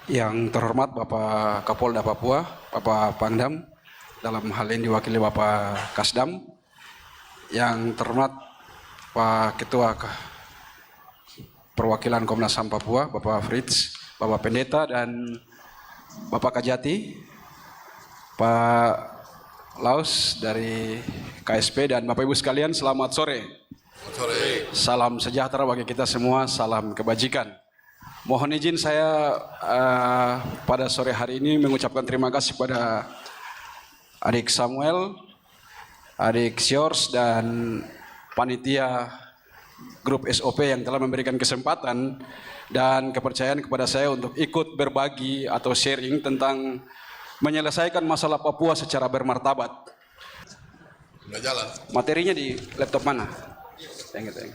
Yang terhormat Bapak Kapolda Papua, Bapak Pangdam, dalam hal ini diwakili Bapak Kasdam. Yang terhormat Pak Ketua Perwakilan Komnas HAM Papua, Bapak Fritz, Bapak Pendeta, dan Bapak Kajati, Pak Laus dari KSP, dan Bapak Ibu sekalian, selamat sore. Salam sejahtera bagi kita semua, salam kebajikan. Mohon izin saya pada sore hari ini mengucapkan terima kasih pada adik Samuel, adik Siors, dan panitia grup SOP yang telah memberikan kesempatan dan kepercayaan kepada saya untuk ikut berbagi atau sharing tentang menyelesaikan masalah Papua secara bermartabat. Udah jalan. Materinya di laptop mana? Thank you.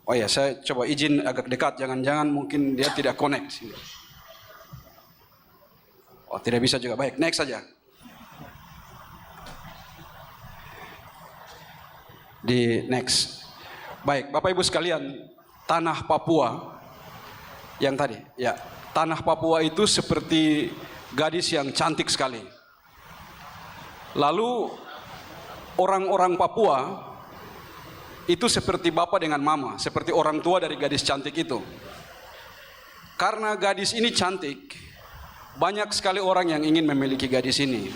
Oh ya, saya coba izin agak dekat, jangan-jangan mungkin dia tidak connect. Oh, tidak bisa juga, baik, next saja. Di next. Baik, Bapak Ibu sekalian, tanah Papua yang tadi, ya, tanah Papua itu seperti gadis yang cantik sekali. Lalu orang-orang Papua itu seperti bapak dengan mama, seperti orang tua dari gadis cantik itu. Karena gadis ini cantik, banyak sekali orang yang ingin memiliki gadis ini.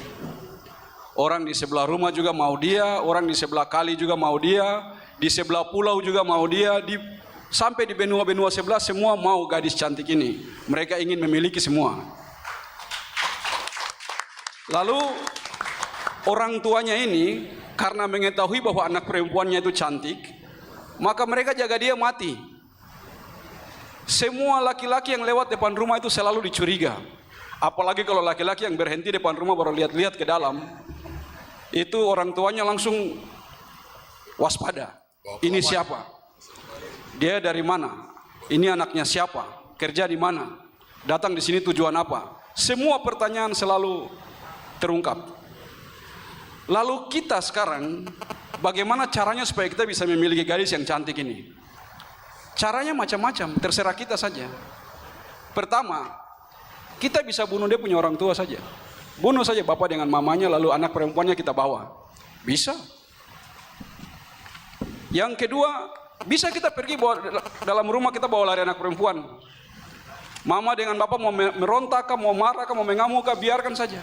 Orang di sebelah rumah juga mau dia, orang di sebelah kali juga mau dia, di sebelah pulau juga mau dia, sampai di benua-benua sebelah semua mau gadis cantik ini. Mereka ingin memiliki semua. Lalu orang tuanya ini karena mengetahui bahwa anak perempuannya itu cantik, maka mereka jaga dia mati. Semua laki-laki yang lewat depan rumah itu selalu dicuriga. Apalagi kalau laki-laki yang berhenti depan rumah baru lihat-lihat ke dalam, itu orang tuanya langsung waspada. Ini siapa? Dia dari mana? Ini anaknya siapa? Kerja di mana? Datang di sini tujuan apa? Semua pertanyaan selalu terungkap. Lalu kita sekarang, bagaimana caranya supaya kita bisa memiliki gadis yang cantik ini? Caranya macam-macam, terserah kita saja. Pertama, kita bisa bunuh dia punya orang tua saja. Bunuh saja bapak dengan mamanya, lalu anak perempuannya kita bawa. Bisa. Yang kedua, bisa kita pergi bawa dalam rumah, kita bawa lari anak perempuan. Mama dengan bapak mau merontak, mau marah, mau mengamuk, biarkan saja.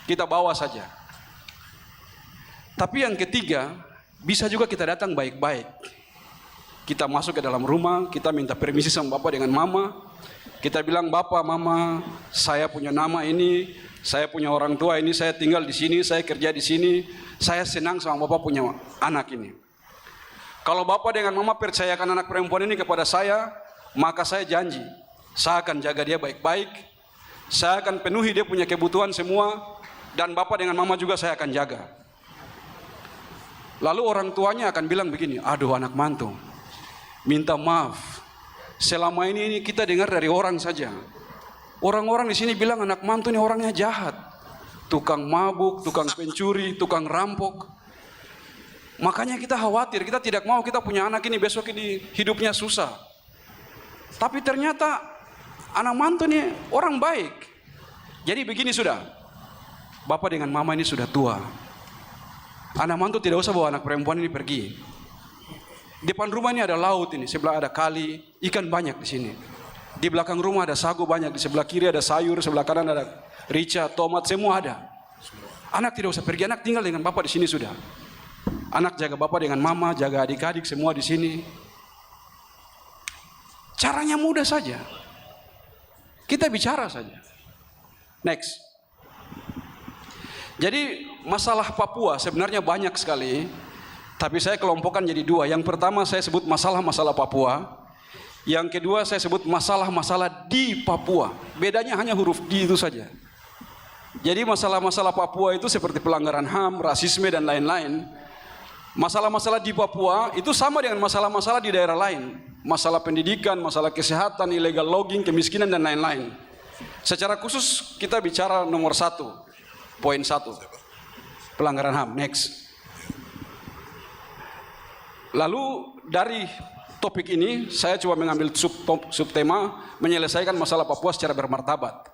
Kita bawa saja. Tapi yang ketiga, bisa juga kita datang baik-baik. Kita masuk ke dalam rumah, kita minta permisi sama bapak dengan mama. Kita bilang, bapak, mama, saya punya nama ini, saya punya orang tua ini, saya tinggal di sini, saya kerja di sini, saya senang sama bapak punya anak ini. Kalau bapak dengan mama percayakan anak perempuan ini kepada saya, maka saya janji, saya akan jaga dia baik-baik, saya akan penuhi dia punya kebutuhan semua, dan bapak dengan mama juga saya akan jaga. Lalu orang tuanya akan bilang begini, aduh anak mantu, minta maaf, selama ini kita dengar dari orang saja. Orang-orang di sini bilang anak mantu ini orangnya jahat, tukang mabuk, tukang pencuri, tukang rampok. Makanya kita khawatir, kita tidak mau kita punya anak ini besok ini hidupnya susah. Tapi ternyata anak mantu ini orang baik. Jadi begini sudah, bapak dengan mama ini sudah tua. Anak mantu tidak usah bawa anak perempuan ini pergi. Depan rumah ini ada laut ini, sebelah ada kali, ikan banyak di sini. Di belakang rumah ada sagu banyak, di sebelah kiri ada sayur, sebelah kanan ada rica, tomat, semua ada. Anak tidak usah pergi, anak tinggal dengan bapak di sini sudah. Anak jaga bapak dengan mama, jaga adik-adik semua di sini. Caranya mudah saja. Kita bicara saja. Next. Jadi masalah Papua sebenarnya banyak sekali, tapi saya kelompokkan jadi dua. Yang pertama saya sebut masalah-masalah Papua. Yang kedua saya sebut masalah-masalah di Papua. Bedanya hanya huruf D itu saja. Jadi masalah-masalah Papua itu seperti pelanggaran HAM, rasisme dan lain-lain. Masalah-masalah di Papua itu sama dengan masalah-masalah di daerah lain. Masalah pendidikan, masalah kesehatan, illegal logging, kemiskinan dan lain-lain. Secara khusus kita bicara nomor 1. Poin 1, pelanggaran HAM. Next. Lalu dari topik ini saya coba mengambil subtema menyelesaikan masalah Papua secara bermartabat.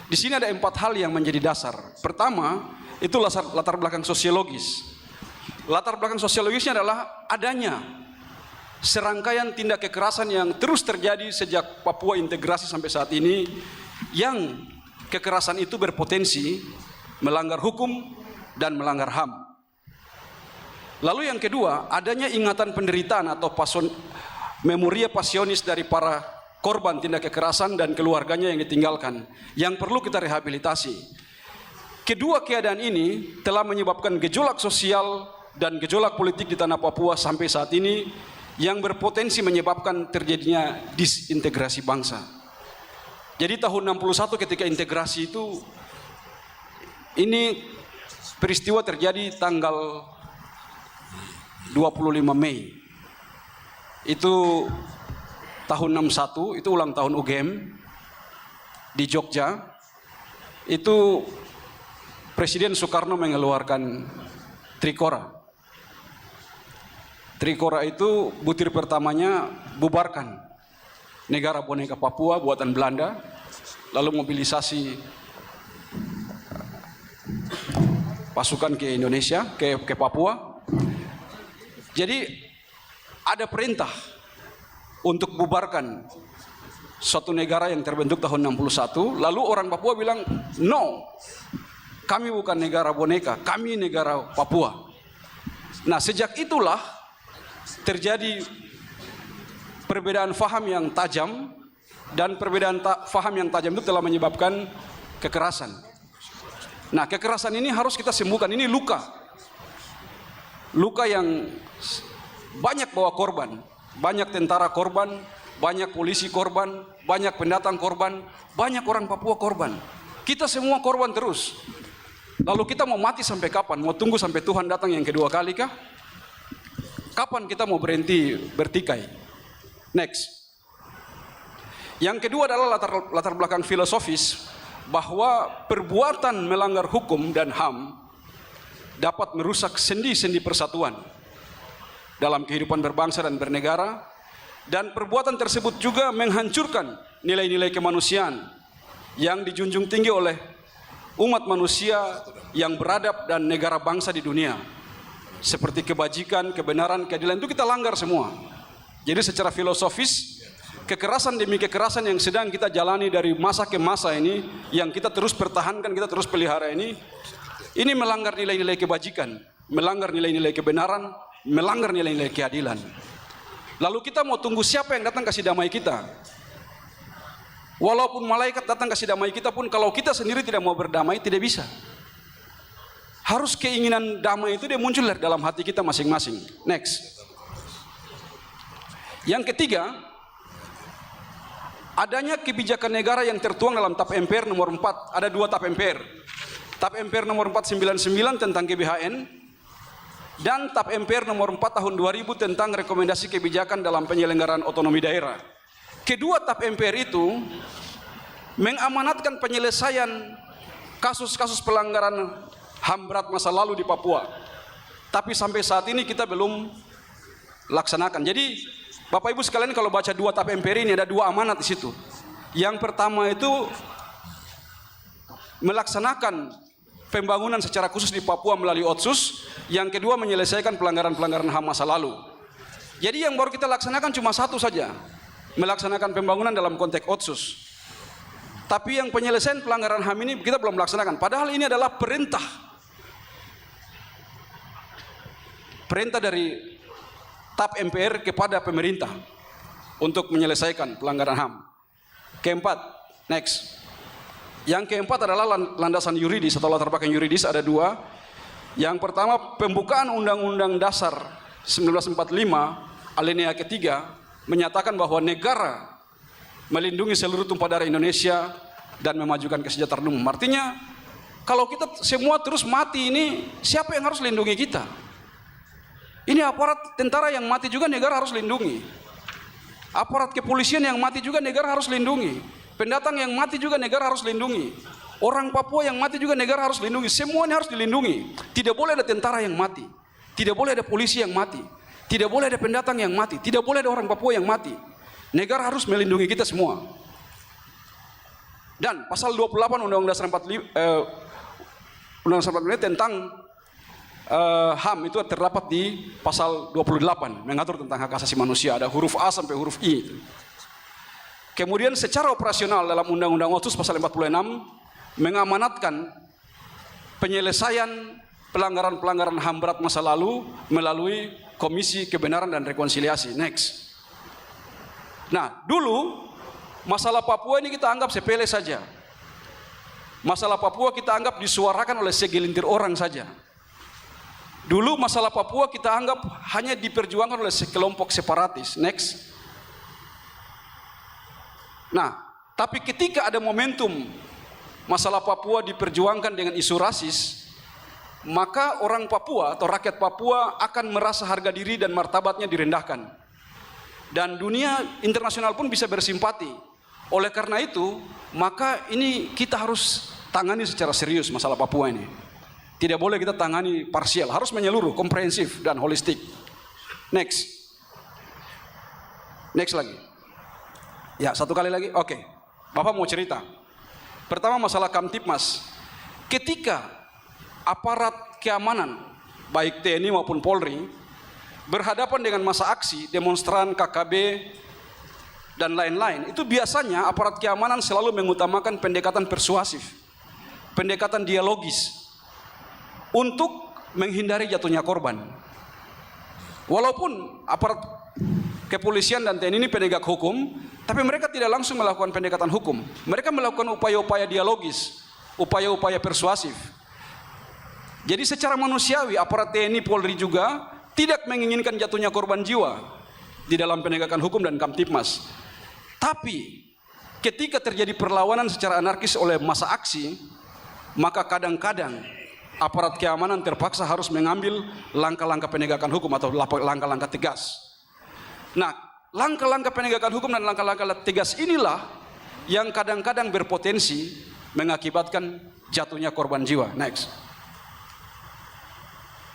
Di sini ada 4 hal yang menjadi dasar. Pertama, itu latar belakang sosiologis. Latar belakang sosiologisnya adalah adanya serangkaian tindak kekerasan yang terus terjadi sejak Papua integrasi sampai saat ini, yang kekerasan itu berpotensi melanggar hukum dan melanggar HAM. Lalu yang kedua, adanya ingatan penderitaan atau memoria pasionis dari para korban tindak kekerasan dan keluarganya yang ditinggalkan, yang perlu kita rehabilitasi. Kedua keadaan ini telah menyebabkan gejolak sosial dan gejolak politik di tanah Papua sampai saat ini, yang berpotensi menyebabkan terjadinya disintegrasi bangsa. Jadi tahun 61 ketika integrasi itu, ini peristiwa terjadi tanggal 25 Mei. Itu tahun 61, itu ulang tahun UGM di Jogja. Itu Presiden Soekarno mengeluarkan Trikora. Trikora itu butir pertamanya bubarkan negara boneka Papua buatan Belanda, lalu mobilisasi pasukan ke Indonesia, ke Papua. Jadi ada perintah untuk bubarkan suatu negara yang terbentuk tahun 61, lalu orang Papua bilang, no, kami bukan negara boneka, kami negara Papua. Nah, sejak itulah terjadi perbedaan faham yang tajam, dan perbedaan faham yang tajam itu telah menyebabkan kekerasan. Nah, kekerasan ini harus kita sembuhkan. Ini luka yang banyak bawa korban, banyak tentara korban, banyak polisi korban, banyak pendatang korban, banyak orang Papua korban. Kita semua korban terus. Lalu kita mau mati sampai kapan? Mau tunggu sampai Tuhan datang yang kedua kali kah? Kapan kita mau berhenti bertikai? Next. Yang kedua adalah latar belakang filosofis, bahwa perbuatan melanggar hukum dan HAM dapat merusak sendi-sendi persatuan dalam kehidupan berbangsa dan bernegara, dan perbuatan tersebut juga menghancurkan nilai-nilai kemanusiaan yang dijunjung tinggi oleh umat manusia yang beradab dan negara bangsa di dunia, seperti kebajikan, kebenaran, keadilan, itu kita langgar semua. Jadi secara filosofis, kekerasan demi kekerasan yang sedang kita jalani dari masa ke masa ini, yang kita terus pertahankan, kita terus pelihara ini melanggar nilai-nilai kebajikan, melanggar nilai-nilai kebenaran, melanggar nilai-nilai keadilan. Lalu kita mau tunggu siapa yang datang kasih damai kita? Walaupun malaikat datang kasih damai kita pun, kalau kita sendiri tidak mau berdamai, tidak bisa. Harus keinginan damai itu dia muncul dari dalam hati kita masing-masing. Next. Yang ketiga, adanya kebijakan negara yang tertuang dalam TAP MPR nomor 4. Ada 2 TAP MPR. TAP MPR nomor 499 tentang GBHN, dan TAP MPR nomor 4 tahun 2000 tentang rekomendasi kebijakan dalam penyelenggaraan otonomi daerah. Kedua TAP MPR itu mengamanatkan penyelesaian kasus-kasus pelanggaran HAM berat masa lalu di Papua. Tapi sampai saat ini kita belum laksanakan. Jadi Bapak Ibu sekalian, kalau baca 2 TAP MPR ini ada 2 amanat di situ. Yang pertama itu melaksanakan pembangunan secara khusus di Papua melalui Otsus. Yang kedua menyelesaikan pelanggaran-pelanggaran HAM masa lalu. Jadi yang baru kita laksanakan cuma satu saja, melaksanakan pembangunan dalam konteks Otsus. Tapi yang penyelesaian pelanggaran HAM ini kita belum melaksanakan. Padahal ini adalah perintah dari TAP MPR kepada pemerintah untuk menyelesaikan pelanggaran HAM. Keempat, next. Yang keempat adalah landasan yuridis atau latar belakang yuridis, ada 2. Yang pertama, pembukaan Undang-Undang Dasar 1945 alinea ketiga menyatakan bahwa negara melindungi seluruh tumpah darah Indonesia dan memajukan kesejahteraan umum. Artinya, kalau kita semua terus mati ini, siapa yang harus lindungi kita? Ini aparat tentara yang mati juga negara harus lindungi. Aparat kepolisian yang mati juga negara harus lindungi. Pendatang yang mati juga negara harus lindungi. Orang Papua yang mati juga negara harus lindungi. Semuanya harus dilindungi. Tidak boleh ada tentara yang mati. Tidak boleh ada polisi yang mati. Tidak boleh ada pendatang yang mati, tidak boleh ada orang Papua yang mati. Negara harus melindungi kita semua. Dan pasal 28 Undang-Undang Dasar 45 tentang HAM itu terdapat di pasal 28 mengatur tentang hak asasi manusia, ada huruf A sampai huruf I. Kemudian secara operasional dalam Undang-Undang Otsus pasal 46 mengamanatkan penyelesaian pelanggaran-pelanggaran HAM berat masa lalu melalui Komisi Kebenaran dan Rekonsiliasi. Next. Nah, dulu masalah Papua ini kita anggap sepele saja. Masalah Papua kita anggap disuarakan oleh segelintir orang saja. Dulu masalah Papua kita anggap hanya diperjuangkan oleh sekelompok separatis. Next. Nah, tapi ketika ada momentum masalah Papua diperjuangkan dengan isu rasis, maka orang Papua atau rakyat Papua akan merasa harga diri dan martabatnya direndahkan. Dan dunia internasional pun bisa bersimpati. Oleh karena itu, maka ini kita harus tangani secara serius masalah Papua ini. Tidak boleh kita tangani parsial, harus menyeluruh, komprehensif dan holistik. Next. Next lagi. Ya, satu kali lagi. Oke. Bapak mau cerita. Pertama masalah Kamtipmas. Ketika aparat keamanan, baik TNI maupun Polri, berhadapan dengan masa aksi, demonstran, KKB, dan lain-lain, itu biasanya aparat keamanan selalu mengutamakan pendekatan persuasif, pendekatan dialogis, untuk menghindari jatuhnya korban. Walaupun aparat kepolisian dan TNI ini penegak hukum, tapi mereka tidak langsung melakukan pendekatan hukum. Mereka melakukan upaya-upaya dialogis, upaya-upaya persuasif. Jadi secara manusiawi aparat TNI Polri juga tidak menginginkan jatuhnya korban jiwa di dalam penegakan hukum dan Kamtipmas. Tapi ketika terjadi perlawanan secara anarkis oleh massa aksi, maka kadang-kadang aparat keamanan terpaksa harus mengambil langkah-langkah penegakan hukum atau langkah-langkah tegas. Nah, langkah-langkah penegakan hukum dan langkah-langkah tegas inilah yang kadang-kadang berpotensi mengakibatkan jatuhnya korban jiwa. Next.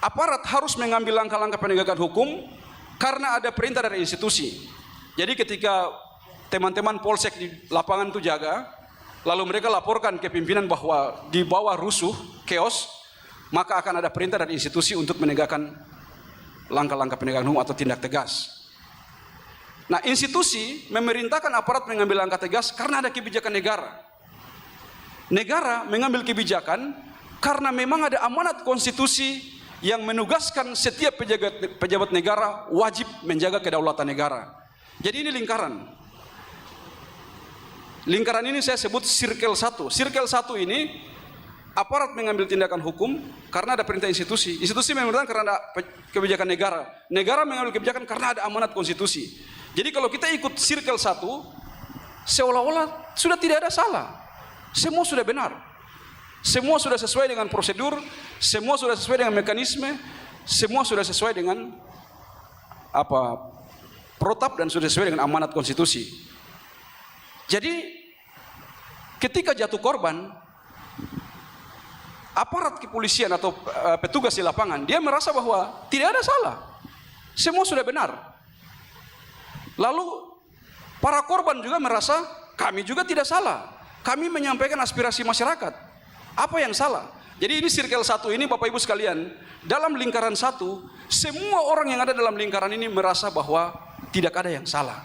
Aparat harus mengambil langkah-langkah penegakan hukum karena ada perintah dari institusi. Jadi ketika teman-teman Polsek di lapangan itu jaga, lalu mereka laporkan ke pimpinan bahwa di bawah rusuh, chaos, maka akan ada perintah dari institusi untuk menegakkan langkah-langkah penegakan hukum atau tindak tegas. Nah, institusi memerintahkan aparat mengambil langkah tegas karena ada kebijakan negara. Negara mengambil kebijakan karena memang ada amanat konstitusi yang menugaskan setiap pejabat negara wajib menjaga kedaulatan negara. Jadi ini lingkaran. Lingkaran ini saya sebut circle 1. Circle 1 ini aparat mengambil tindakan hukum karena ada perintah institusi. Institusi memerintahkan karena ada kebijakan negara. Negara mengambil kebijakan karena ada amanat konstitusi. Jadi kalau kita ikut circle 1, seolah-olah sudah tidak ada salah. Semua sudah benar. Semua sudah sesuai dengan prosedur, semua sudah sesuai dengan mekanisme, semua sudah sesuai dengan protap dan sudah sesuai dengan amanat konstitusi. Jadi ketika jatuh korban, aparat kepolisian atau petugas di lapangan, dia merasa bahwa tidak ada salah. Semua sudah benar. Lalu para korban juga merasa kami juga tidak salah. Kami menyampaikan aspirasi masyarakat. Apa yang salah? Jadi ini circle 1 ini Bapak Ibu sekalian, dalam lingkaran 1, semua orang yang ada dalam lingkaran ini merasa bahwa tidak ada yang salah.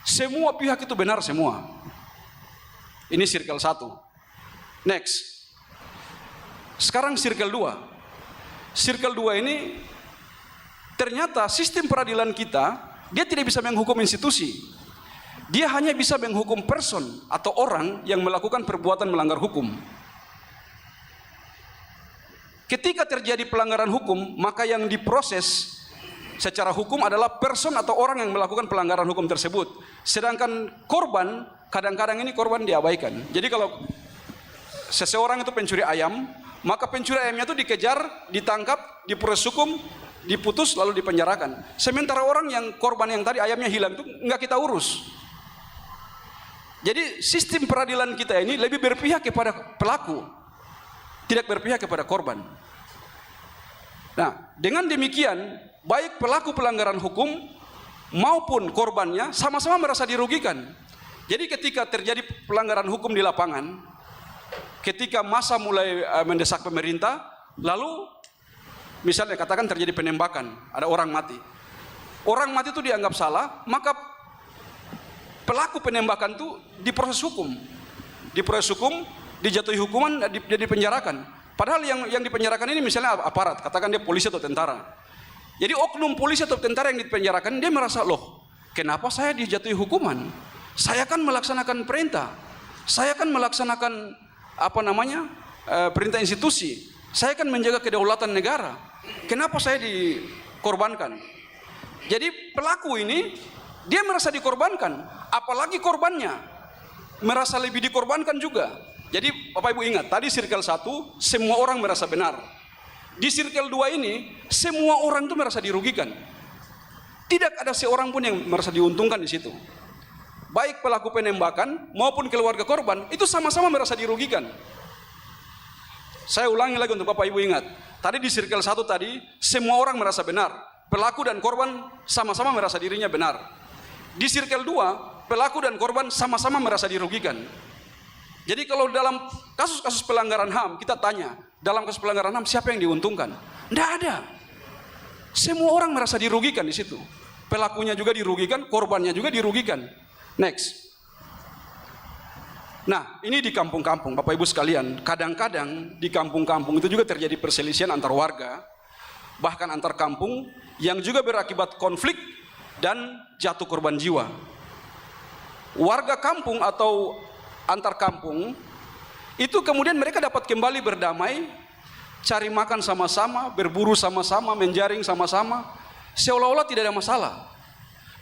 Semua pihak itu benar semua. Ini circle 1. Next. Sekarang circle 2. Circle 2 ini ternyata sistem peradilan kita, dia tidak bisa menghukum institusi. Dia hanya bisa menghukum person atau orang yang melakukan perbuatan melanggar hukum. Ketika terjadi pelanggaran hukum, maka yang diproses secara hukum adalah person atau orang yang melakukan pelanggaran hukum tersebut. Sedangkan korban, kadang-kadang ini korban diabaikan. Jadi kalau seseorang itu pencuri ayam, maka pencuri ayamnya itu dikejar, ditangkap, diproses hukum, diputus, lalu dipenjarakan. Sementara orang yang korban yang tadi ayamnya hilang itu enggak kita urus. Jadi sistem peradilan kita ini lebih berpihak kepada pelaku, tidak berpihak kepada korban. Nah, dengan demikian, baik pelaku pelanggaran hukum maupun korbannya sama-sama merasa dirugikan. Jadi ketika terjadi pelanggaran hukum di lapangan, ketika massa mulai mendesak pemerintah, lalu misalnya katakan terjadi penembakan, ada orang mati. Orang mati itu dianggap salah, maka pelaku penembakan itu diproses hukum. Diproses hukum, dijatuhi hukuman, dia dipenjarakan. Padahal yang dipenjarakan ini misalnya aparat, katakan dia polisi atau tentara. Jadi oknum polisi atau tentara yang dipenjarakan, dia merasa, loh, kenapa saya dijatuhi hukuman? Saya kan melaksanakan perintah. Saya kan melaksanakan perintah institusi. Saya kan menjaga kedaulatan negara. Kenapa saya dikorbankan? Jadi pelaku ini dia merasa dikorbankan, apalagi korbannya merasa lebih dikorbankan juga. Jadi Bapak Ibu ingat, tadi circle 1 semua orang merasa benar. Di circle 2 ini semua orang itu merasa dirugikan. Tidak ada seorang pun yang merasa diuntungkan di situ. Baik pelaku penembakan maupun keluarga korban itu sama-sama merasa dirugikan. Saya ulangi lagi untuk Bapak Ibu ingat. Tadi di circle 1 tadi semua orang merasa benar. Pelaku dan korban sama-sama merasa dirinya benar. Di circle 2 pelaku dan korban sama-sama merasa dirugikan. Jadi kalau dalam kasus-kasus pelanggaran HAM kita tanya, dalam kasus pelanggaran HAM siapa yang diuntungkan? Tidak ada. Semua orang merasa dirugikan di situ. Pelakunya juga dirugikan, korbannya juga dirugikan. Next. Nah, ini di kampung-kampung, Bapak Ibu sekalian, kadang-kadang di kampung-kampung itu juga terjadi perselisihan antar warga, bahkan antar kampung yang juga berakibat konflik dan jatuh korban jiwa. Warga kampung atau antar kampung itu kemudian mereka dapat kembali berdamai, cari makan sama-sama, berburu sama-sama, menjaring sama-sama, seolah-olah tidak ada masalah.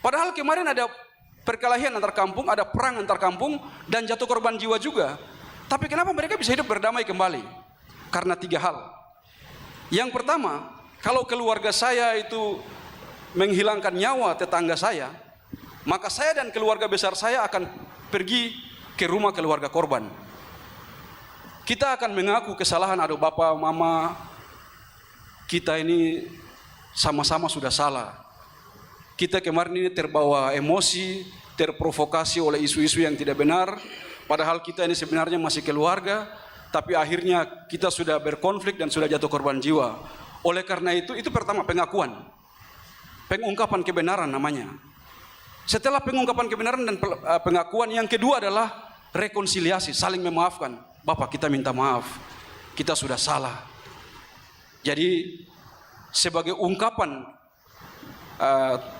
Padahal kemarin ada perkelahian antar kampung, ada perang antar kampung dan jatuh korban jiwa juga. Tapi kenapa mereka bisa hidup berdamai kembali? Karena 3 hal. Yang pertama, kalau keluarga saya itu menghilangkan nyawa tetangga saya, maka saya dan keluarga besar saya akan pergi ke rumah keluarga korban. Kita akan mengaku kesalahan, aduh bapak, mama, kita ini sama-sama sudah salah. Kita kemarin ini terbawa emosi, terprovokasi oleh isu-isu yang tidak benar, padahal kita ini sebenarnya masih keluarga, tapi akhirnya kita sudah berkonflik dan sudah jatuh korban jiwa. Oleh karena itu pertama pengakuan, pengungkapan kebenaran namanya. Setelah pengungkapan kebenaran dan pengakuan, yang kedua adalah rekonsiliasi, saling memaafkan. Bapak, kita minta maaf, kita sudah salah. Jadi sebagai ungkapan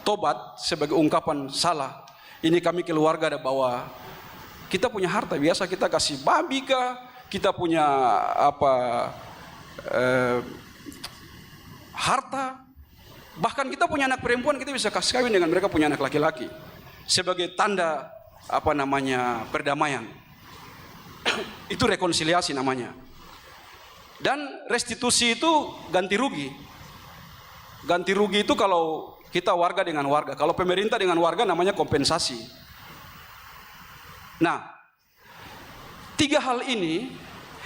tobat, sebagai ungkapan salah, ini kami keluarga ada bawa, kita punya harta biasa kita kasih babi kah, kita punya harta, bahkan kita punya anak perempuan, kita bisa kasih kawin dengan mereka punya anak laki-laki sebagai tanda perdamaian. Itu rekonsiliasi namanya. Dan restitusi itu ganti rugi. Ganti rugi itu kalau kita warga dengan warga, kalau pemerintah dengan warga namanya kompensasi. Nah, 3 hal ini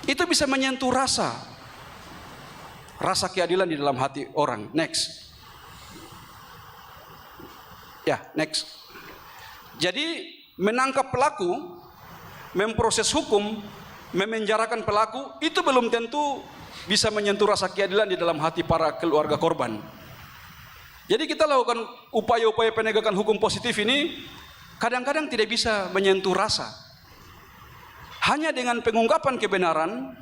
itu bisa menyentuh rasa keadilan di dalam hati orang. Next. Ya, next. Jadi menangkap pelaku, memproses hukum, memenjarakan pelaku, itu belum tentu bisa menyentuh rasa keadilan di dalam hati para keluarga korban. Jadi kita lakukan upaya-upaya penegakan hukum positif ini kadang-kadang tidak bisa menyentuh rasa. Hanya dengan pengungkapan kebenaran,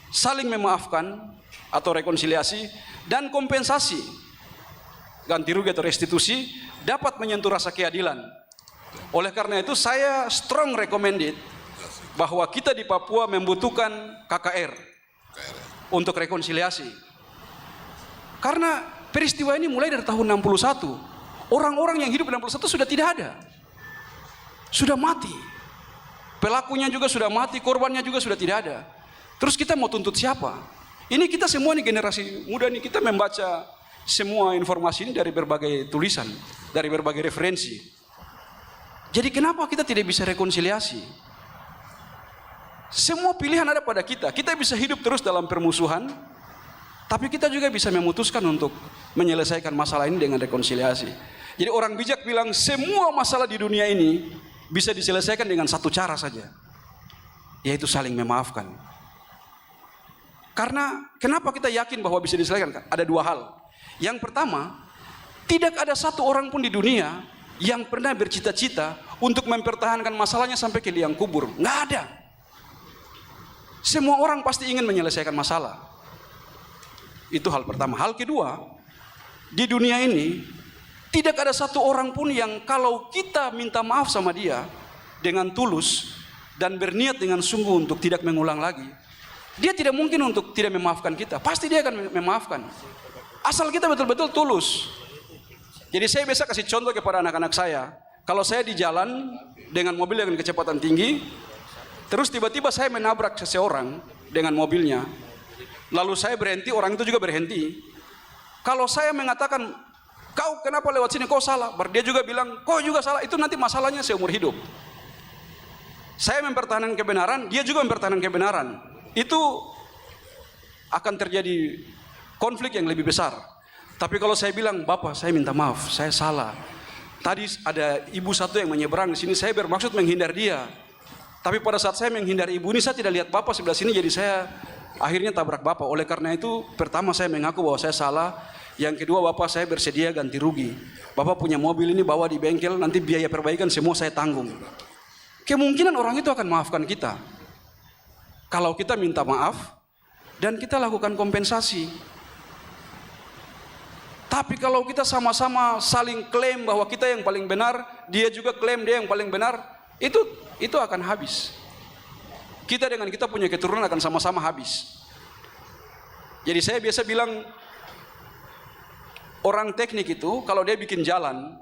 saling memaafkan atau rekonsiliasi, dan kompensasi, ganti rugi atau restitusi, dapat menyentuh rasa keadilan. Oleh karena itu saya strong recommended bahwa kita di Papua membutuhkan KKR untuk rekonsiliasi. Karena peristiwa ini mulai dari tahun 61. Orang-orang yang hidup di 61 sudah tidak ada. Sudah mati. Pelakunya juga sudah mati, korbannya juga sudah tidak ada. Terus kita mau tuntut siapa? Ini kita semua nih generasi muda nih, kita membaca semua informasi ini dari berbagai tulisan, dari berbagai referensi. Jadi kenapa kita tidak bisa rekonsiliasi? Semua pilihan ada pada kita. Kita bisa hidup terus dalam permusuhan, Tapi kita juga bisa memutuskan untuk menyelesaikan masalah ini dengan rekonsiliasi. Jadi orang bijak bilang semua masalah di dunia ini bisa diselesaikan dengan satu cara saja, yaitu saling memaafkan. Karena kenapa kita yakin bahwa bisa diselesaikan? Ada dua hal. Yang pertama, tidak ada satu orang pun di dunia yang pernah bercita-cita untuk mempertahankan masalahnya sampai ke liang kubur. Nggak ada. Semua orang pasti ingin menyelesaikan masalah. Itu hal pertama. Hal kedua, di dunia ini tidak ada satu orang pun yang kalau kita minta maaf sama dia dengan tulus dan berniat dengan sungguh untuk tidak mengulang lagi, dia tidak mungkin untuk tidak memaafkan kita. Pasti dia akan memaafkan. Asal kita betul-betul tulus. Jadi saya biasa kasih contoh kepada anak-anak saya. Kalau saya di jalan dengan mobil dengan kecepatan tinggi, terus tiba-tiba saya menabrak seseorang dengan mobilnya, lalu saya berhenti, orang itu juga berhenti. Kalau saya mengatakan, kau kenapa lewat sini, kau salah, dia juga bilang, kau juga salah, itu nanti masalahnya seumur hidup. Saya mempertahankan kebenaran, dia juga mempertahankan kebenaran. Itu akan terjadi konflik yang lebih besar. Tapi kalau saya bilang, Bapak saya minta maaf, saya salah. Tadi ada ibu satu yang menyeberang di sini, saya bermaksud menghindar dia. Tapi pada saat saya menghindar ibu ini, saya tidak lihat Bapak sebelah sini, jadi saya akhirnya tabrak Bapak. Oleh karena itu, pertama saya mengaku bahwa saya salah. Yang kedua, Bapak saya bersedia ganti rugi. Bapak punya mobil ini, bawa di bengkel, nanti biaya perbaikan semua saya tanggung. Kemungkinan orang itu akan maafkan kita kalau kita minta maaf dan kita lakukan kompensasi. Tapi kalau kita sama-sama saling klaim bahwa kita yang paling benar, dia juga klaim dia yang paling benar, itu akan habis. Kita dengan kita punya keturunan akan sama-sama habis. Jadi saya biasa bilang, orang teknik itu kalau dia bikin jalan,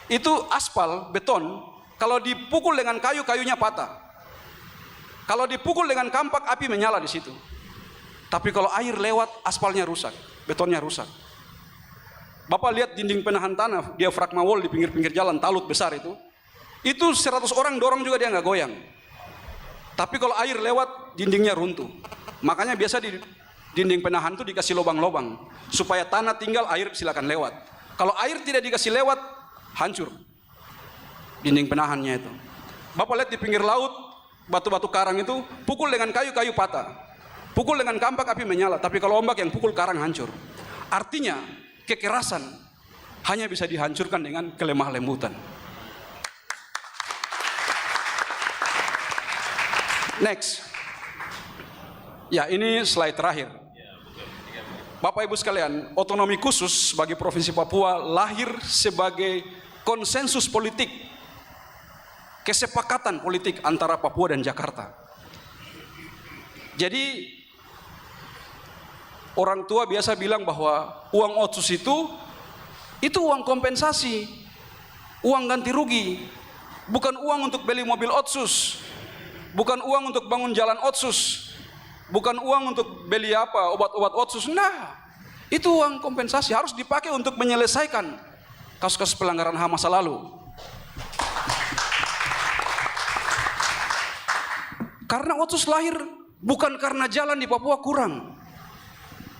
itu aspal, beton, kalau dipukul dengan kayu, kayunya patah. Kalau dipukul dengan kampak, api menyala di situ. Tapi kalau air lewat, aspalnya rusak, betonnya rusak. Bapak lihat dinding penahan tanah, diafragma wall di pinggir-pinggir jalan, talut besar itu 100 orang dorong juga dia nggak goyang. Tapi kalau air lewat, dindingnya runtuh. Makanya biasa di dinding penahan itu dikasih lubang-lubang supaya tanah tinggal, air silakan lewat. Kalau air tidak dikasih lewat, hancur dinding penahannya itu. Bapak lihat di pinggir laut, batu-batu karang itu, pukul dengan kayu, kayu patah. Pukul dengan kampak, api menyala. Tapi kalau ombak yang pukul karang, hancur. Artinya kekerasan hanya bisa dihancurkan dengan kelemah lembutan. Next. Ya, ini slide terakhir. Bapak Ibu sekalian, otonomi khusus bagi Provinsi Papua lahir sebagai konsensus politik, kesepakatan politik antara Papua dan Jakarta. Jadi orang tua biasa bilang bahwa uang otsus itu uang kompensasi, uang ganti rugi, bukan uang untuk beli mobil otsus, bukan uang untuk bangun jalan otsus, bukan uang untuk beli obat-obat otsus. Nah, itu uang kompensasi, harus dipakai untuk menyelesaikan kasus-kasus pelanggaran HAM masa lalu. Karena otsus lahir bukan karena jalan di Papua kurang.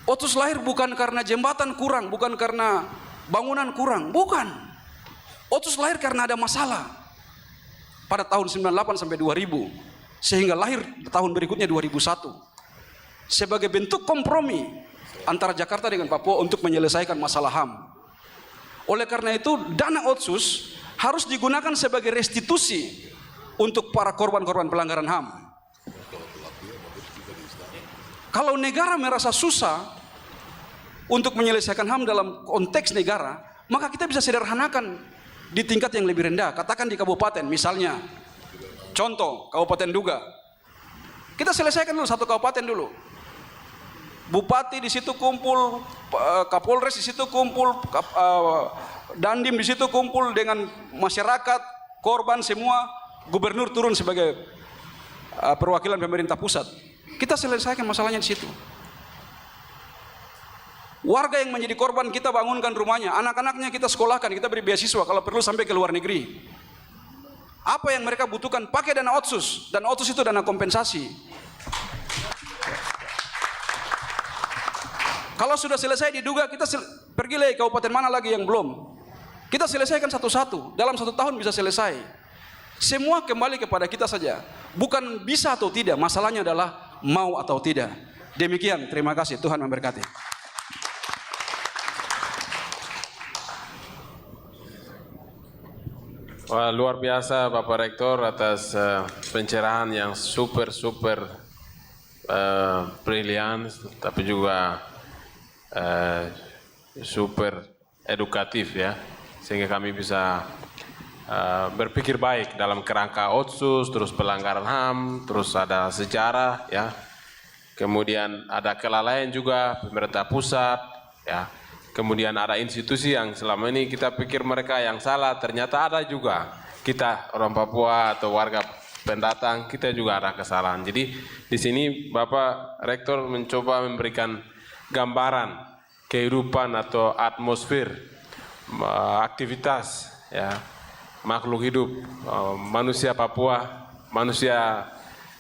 Otsus lahir bukan karena jembatan kurang, bukan karena bangunan kurang, bukan. Otsus lahir karena ada masalah pada tahun 98 sampai 2000, sehingga lahir tahun berikutnya 2001 sebagai bentuk kompromi antara Jakarta dengan Papua untuk menyelesaikan masalah HAM. Oleh karena itu, dana otsus harus digunakan sebagai restitusi untuk para korban-korban pelanggaran HAM. Kalau negara merasa susah untuk menyelesaikan HAM dalam konteks negara, maka kita bisa sederhanakan di tingkat yang lebih rendah. Katakan di kabupaten, misalnya, contoh Kabupaten Duga, kita selesaikan dulu satu kabupaten dulu. Bupati di situ kumpul, Kapolres di situ kumpul, Dandim di situ kumpul dengan masyarakat, korban semua, gubernur turun sebagai perwakilan pemerintah pusat. Kita selesaikan masalahnya di situ. Warga yang menjadi korban kita bangunkan rumahnya, anak-anaknya kita sekolahkan, kita beri beasiswa kalau perlu sampai ke luar negeri. Apa yang mereka butuhkan pakai dana otsus, dan otsus itu dana kompensasi. Kalau sudah selesai diduga, kita pergi lagi kabupaten mana lagi yang belum. Kita selesaikan satu-satu, dalam 1 tahun bisa selesai. Semua kembali kepada kita saja. Bukan bisa atau tidak, masalahnya adalah mau atau tidak. Demikian, terima kasih, Tuhan memberkati. Wah, luar biasa Bapak Rektor atas pencerahan yang super brilian, tapi juga super edukatif ya, sehingga kami bisa berpikir baik dalam kerangka Otsus, terus pelanggaran HAM, terus ada sejarah ya, kemudian ada kelalaian juga pemerintah pusat ya. Kemudian ada institusi yang selama ini kita pikir mereka yang salah, ternyata ada juga kita orang Papua atau warga pendatang, kita juga ada kesalahan. Jadi di sini Bapak Rektor mencoba memberikan gambaran kehidupan atau atmosfer aktivitas ya makhluk hidup manusia Papua, manusia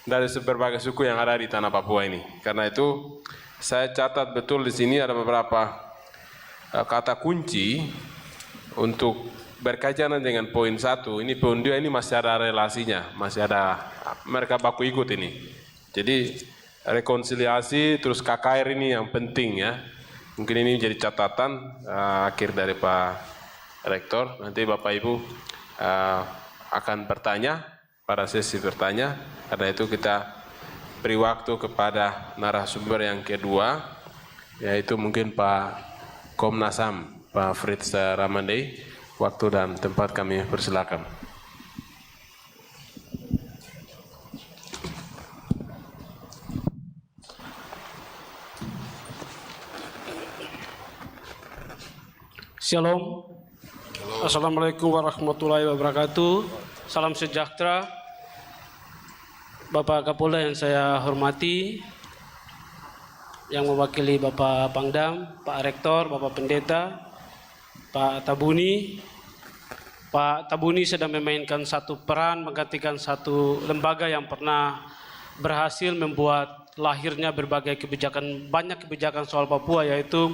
dari berbagai suku yang ada di tanah Papua ini. Karena itu saya catat betul di sini ada beberapa kata kunci untuk berkaitan dengan poin 1, ini poin 2 ini masih ada relasinya, masih ada mereka baku ikut ini. Jadi rekonsiliasi terus KKR ini yang penting ya. Mungkin ini menjadi catatan akhir dari Pak Rektor. Nanti Bapak Ibu akan bertanya pada sesi bertanya. Karena itu kita beri waktu kepada narasumber yang kedua, yaitu mungkin Pak Komnas HAM, Pak Fritz Ramandey. Waktu dan tempat kami persilakan. Shalom. Assalamualaikum warahmatullahi wabarakatuh. Salam sejahtera. Bapak Kapolda yang saya hormati, yang mewakili Bapak Pangdam, Pak Rektor, Bapak Pendeta, Pak Tabuni. Pak Tabuni sedang memainkan satu peran menggantikan satu lembaga yang pernah berhasil membuat lahirnya berbagai kebijakan, banyak kebijakan soal Papua, yaitu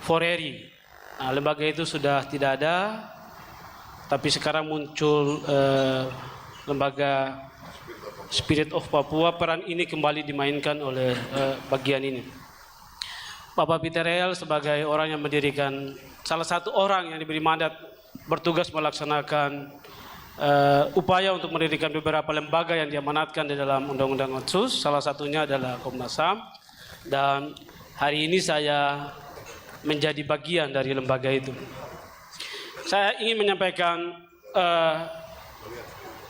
Foreri. Nah, lembaga itu sudah tidak ada, tapi sekarang muncul lembaga Spirit of Papua. Peran ini kembali dimainkan oleh bagian ini. Bapak Peter Real sebagai orang yang mendirikan, salah satu orang yang diberi mandat bertugas melaksanakan upaya untuk mendirikan beberapa lembaga yang diamanatkan di dalam Undang-Undang Otsus, salah satunya adalah Komnas HAM, dan hari ini saya menjadi bagian dari lembaga itu. Saya ingin menyampaikan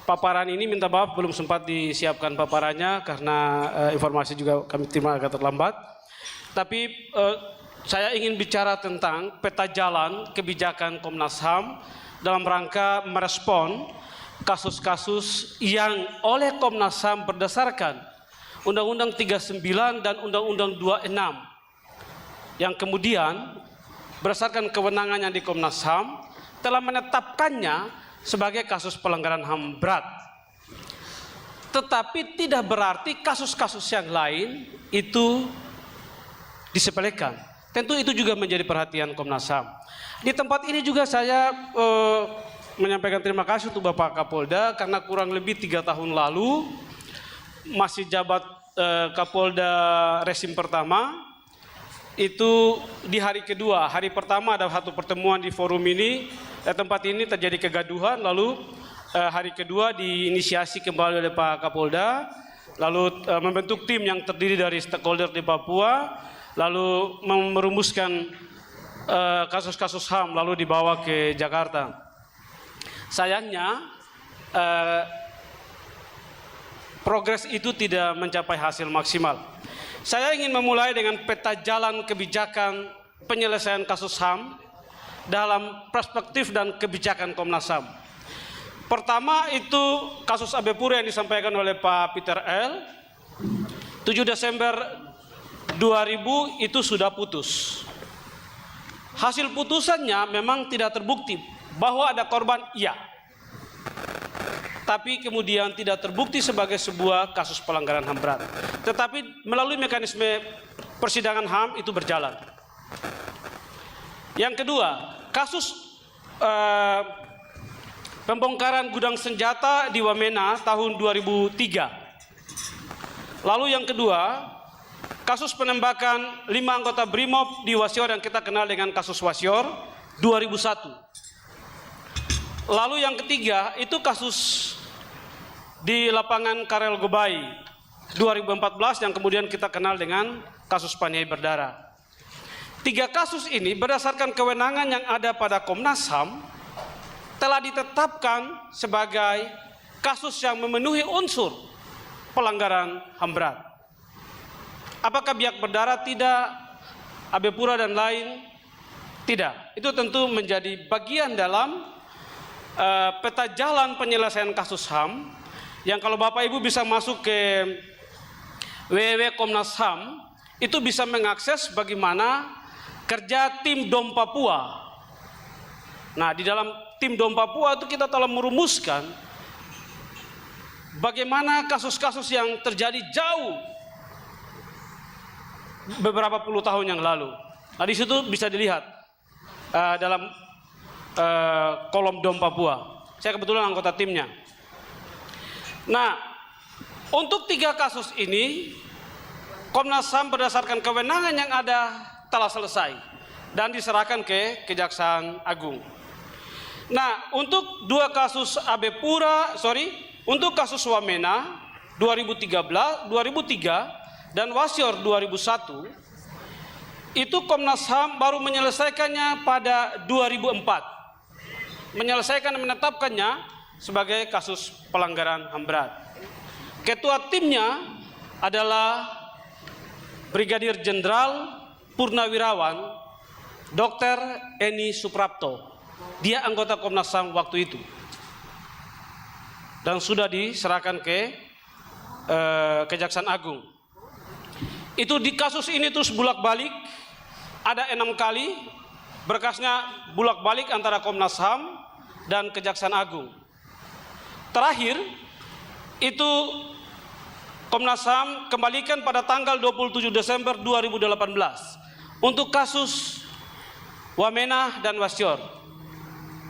paparan ini, minta maaf belum sempat disiapkan paparannya karena informasi juga kami terima agak terlambat. Tapi saya ingin bicara tentang peta jalan kebijakan Komnas HAM dalam rangka merespon kasus-kasus yang oleh Komnas HAM berdasarkan Undang-Undang 39 dan Undang-Undang 26 yang kemudian berdasarkan kewenangannya di Komnas HAM telah menetapkannya sebagai kasus pelanggaran HAM berat. Tetapi tidak berarti kasus-kasus yang lain itu disepelekan. Tentu itu juga menjadi perhatian Komnas HAM. Di tempat ini juga saya menyampaikan terima kasih untuk Bapak Kapolda karena kurang lebih 3 tahun lalu masih jabat Kapolda resim pertama, itu di hari kedua. Hari pertama ada satu pertemuan di forum ini, tempat ini terjadi kegaduhan, lalu hari kedua diinisiasi kembali oleh Pak Kapolda, lalu membentuk tim yang terdiri dari stakeholder di Papua, lalu merumuskan kasus-kasus HAM, lalu dibawa ke Jakarta. Sayangnya progres itu tidak mencapai hasil maksimal. Saya ingin memulai dengan peta jalan kebijakan penyelesaian kasus HAM dalam perspektif dan kebijakan Komnas HAM. Pertama itu kasus Abe Pura yang disampaikan oleh Pak Peter L. 7 Desember 2000 itu sudah putus. Hasil putusannya memang tidak terbukti bahwa ada korban, iya. Tapi kemudian tidak terbukti sebagai sebuah kasus pelanggaran HAM berat. Tetapi melalui mekanisme persidangan HAM itu berjalan. Yang kedua, kasus pembongkaran gudang senjata di Wamena tahun 2003. Lalu yang kedua, kasus penembakan 5 anggota BRIMOB di Wasior yang kita kenal dengan kasus Wasior 2001. Lalu yang ketiga itu kasus di lapangan Karel Gobai 2014 yang kemudian kita kenal dengan kasus Paniai Berdarah. 3 kasus ini berdasarkan kewenangan yang ada pada Komnas HAM telah ditetapkan sebagai kasus yang memenuhi unsur pelanggaran HAM berat. Apakah biak berdarah? Tidak. AB Pura dan lain? Tidak. Itu tentu menjadi bagian dalam peta jalan penyelesaian kasus HAM yang kalau Bapak Ibu bisa masuk ke www Komnas HAM itu bisa mengakses bagaimana kerja tim DOM Papua. Nah, di dalam tim DOM Papua itu kita telah merumuskan bagaimana kasus-kasus yang terjadi jauh beberapa puluh tahun yang lalu. Nah, di situ bisa dilihat dalam kolom DOM Papua. Saya kebetulan anggota timnya. Nah, untuk 3 kasus ini Komnas HAM berdasarkan kewenangan yang ada telah selesai dan diserahkan ke Kejaksaan Agung. Nah, untuk 2 kasus untuk kasus Wamena 2003 dan Wasior 2001 itu Komnas HAM baru menyelesaikannya pada 2004. Menyelesaikan dan menetapkannya sebagai kasus pelanggaran HAM berat. Ketua timnya adalah Brigadir Jenderal Purnawirawan Dr. Eni Suprapto. Dia anggota Komnas HAM waktu itu. Dan sudah diserahkan ke Kejaksaan Agung. Itu di kasus ini terus bolak-balik, ada 6 kali berkasnya bolak-balik antara Komnas HAM dan Kejaksaan Agung. Terakhir itu Komnas HAM kembalikan pada tanggal 27 Desember 2018 untuk kasus Wamena dan Wasior.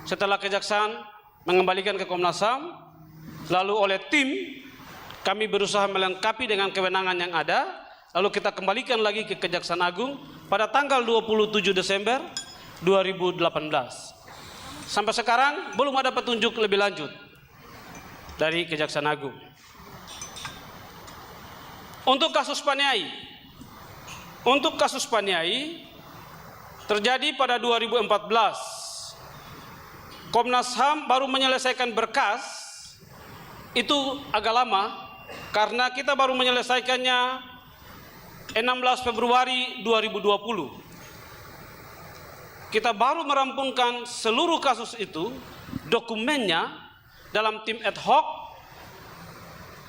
Setelah Kejaksaan mengembalikan ke Komnas HAM, lalu oleh tim kami berusaha melengkapi dengan kewenangan yang ada, lalu kita kembalikan lagi ke Kejaksaan Agung pada tanggal 27 Desember 2018. Sampai sekarang belum ada petunjuk lebih lanjut dari Kejaksaan Agung. Untuk kasus Paniai terjadi pada 2014. Komnas HAM baru menyelesaikan berkas, itu agak lama karena kita baru menyelesaikannya 16 Februari 2020. Kita baru merampungkan seluruh kasus itu, dokumennya dalam tim ad hoc.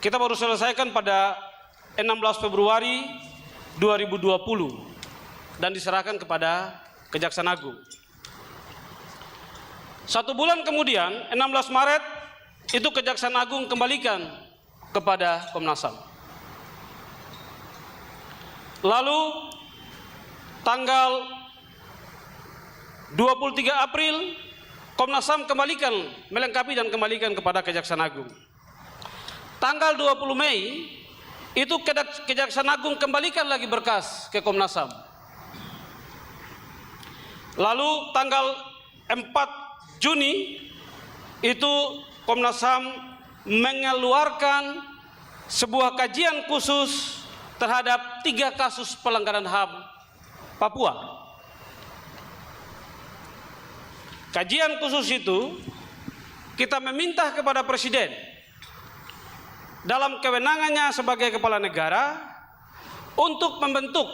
Kita baru selesaikan pada 16 Februari 2020 dan diserahkan kepada Kejaksaan Agung. 1 bulan kemudian, 16 Maret, itu Kejaksaan Agung kembalikan kepada Komnas HAM. Lalu tanggal 23 April Komnas HAM kembalikan, melengkapi dan kembalikan kepada Kejaksaan Agung. Tanggal 20 Mei itu Kejaksaan Agung kembalikan lagi berkas ke Komnas HAM. Lalu tanggal 4 Juni itu Komnas HAM mengeluarkan sebuah kajian khusus terhadap 3 kasus pelanggaran HAM Papua. Kajian khusus itu kita meminta kepada Presiden dalam kewenangannya sebagai kepala negara untuk membentuk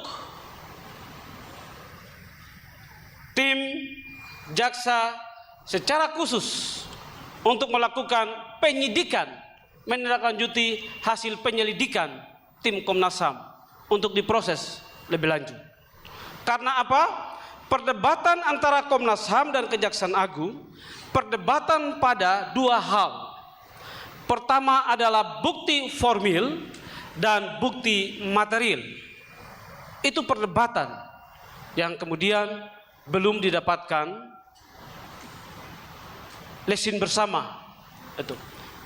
tim jaksa secara khusus untuk melakukan penyidikan, menindaklanjuti hasil penyelidikan tim Komnas HAM untuk diproses lebih lanjut. Karena apa? Perdebatan antara Komnas HAM dan Kejaksaan Agung, perdebatan pada 2 hal. Pertama adalah bukti formil dan bukti material. Itu perdebatan yang kemudian belum didapatkan lesin bersama. Itu.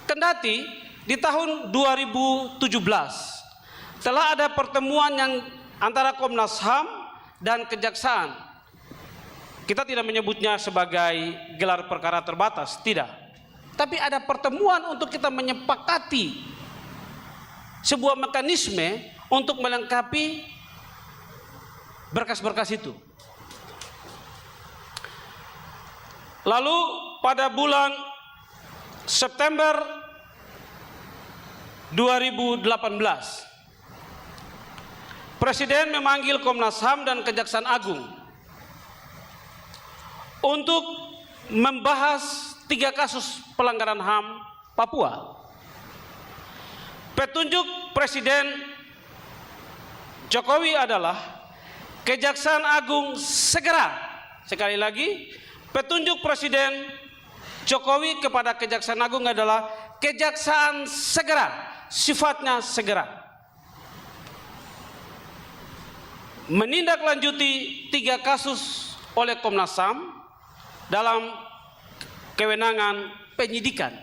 Kendati di tahun 2017 telah ada pertemuan yang antara Komnas HAM dan Kejaksaan. Kita tidak menyebutnya sebagai gelar perkara terbatas, tidak. Tapi ada pertemuan untuk kita menyepakati sebuah mekanisme untuk melengkapi berkas-berkas itu. Lalu pada bulan September 2018, Presiden memanggil Komnas HAM dan Kejaksaan Agung untuk membahas 3 kasus pelanggaran HAM Papua. Petunjuk Presiden Jokowi adalah Kejaksaan Agung segera, sekali lagi, petunjuk Presiden Jokowi kepada Kejaksaan Agung adalah Kejaksaan segera, sifatnya segera, menindaklanjuti 3 kasus oleh Komnas HAM dalam kewenangan penyidikan.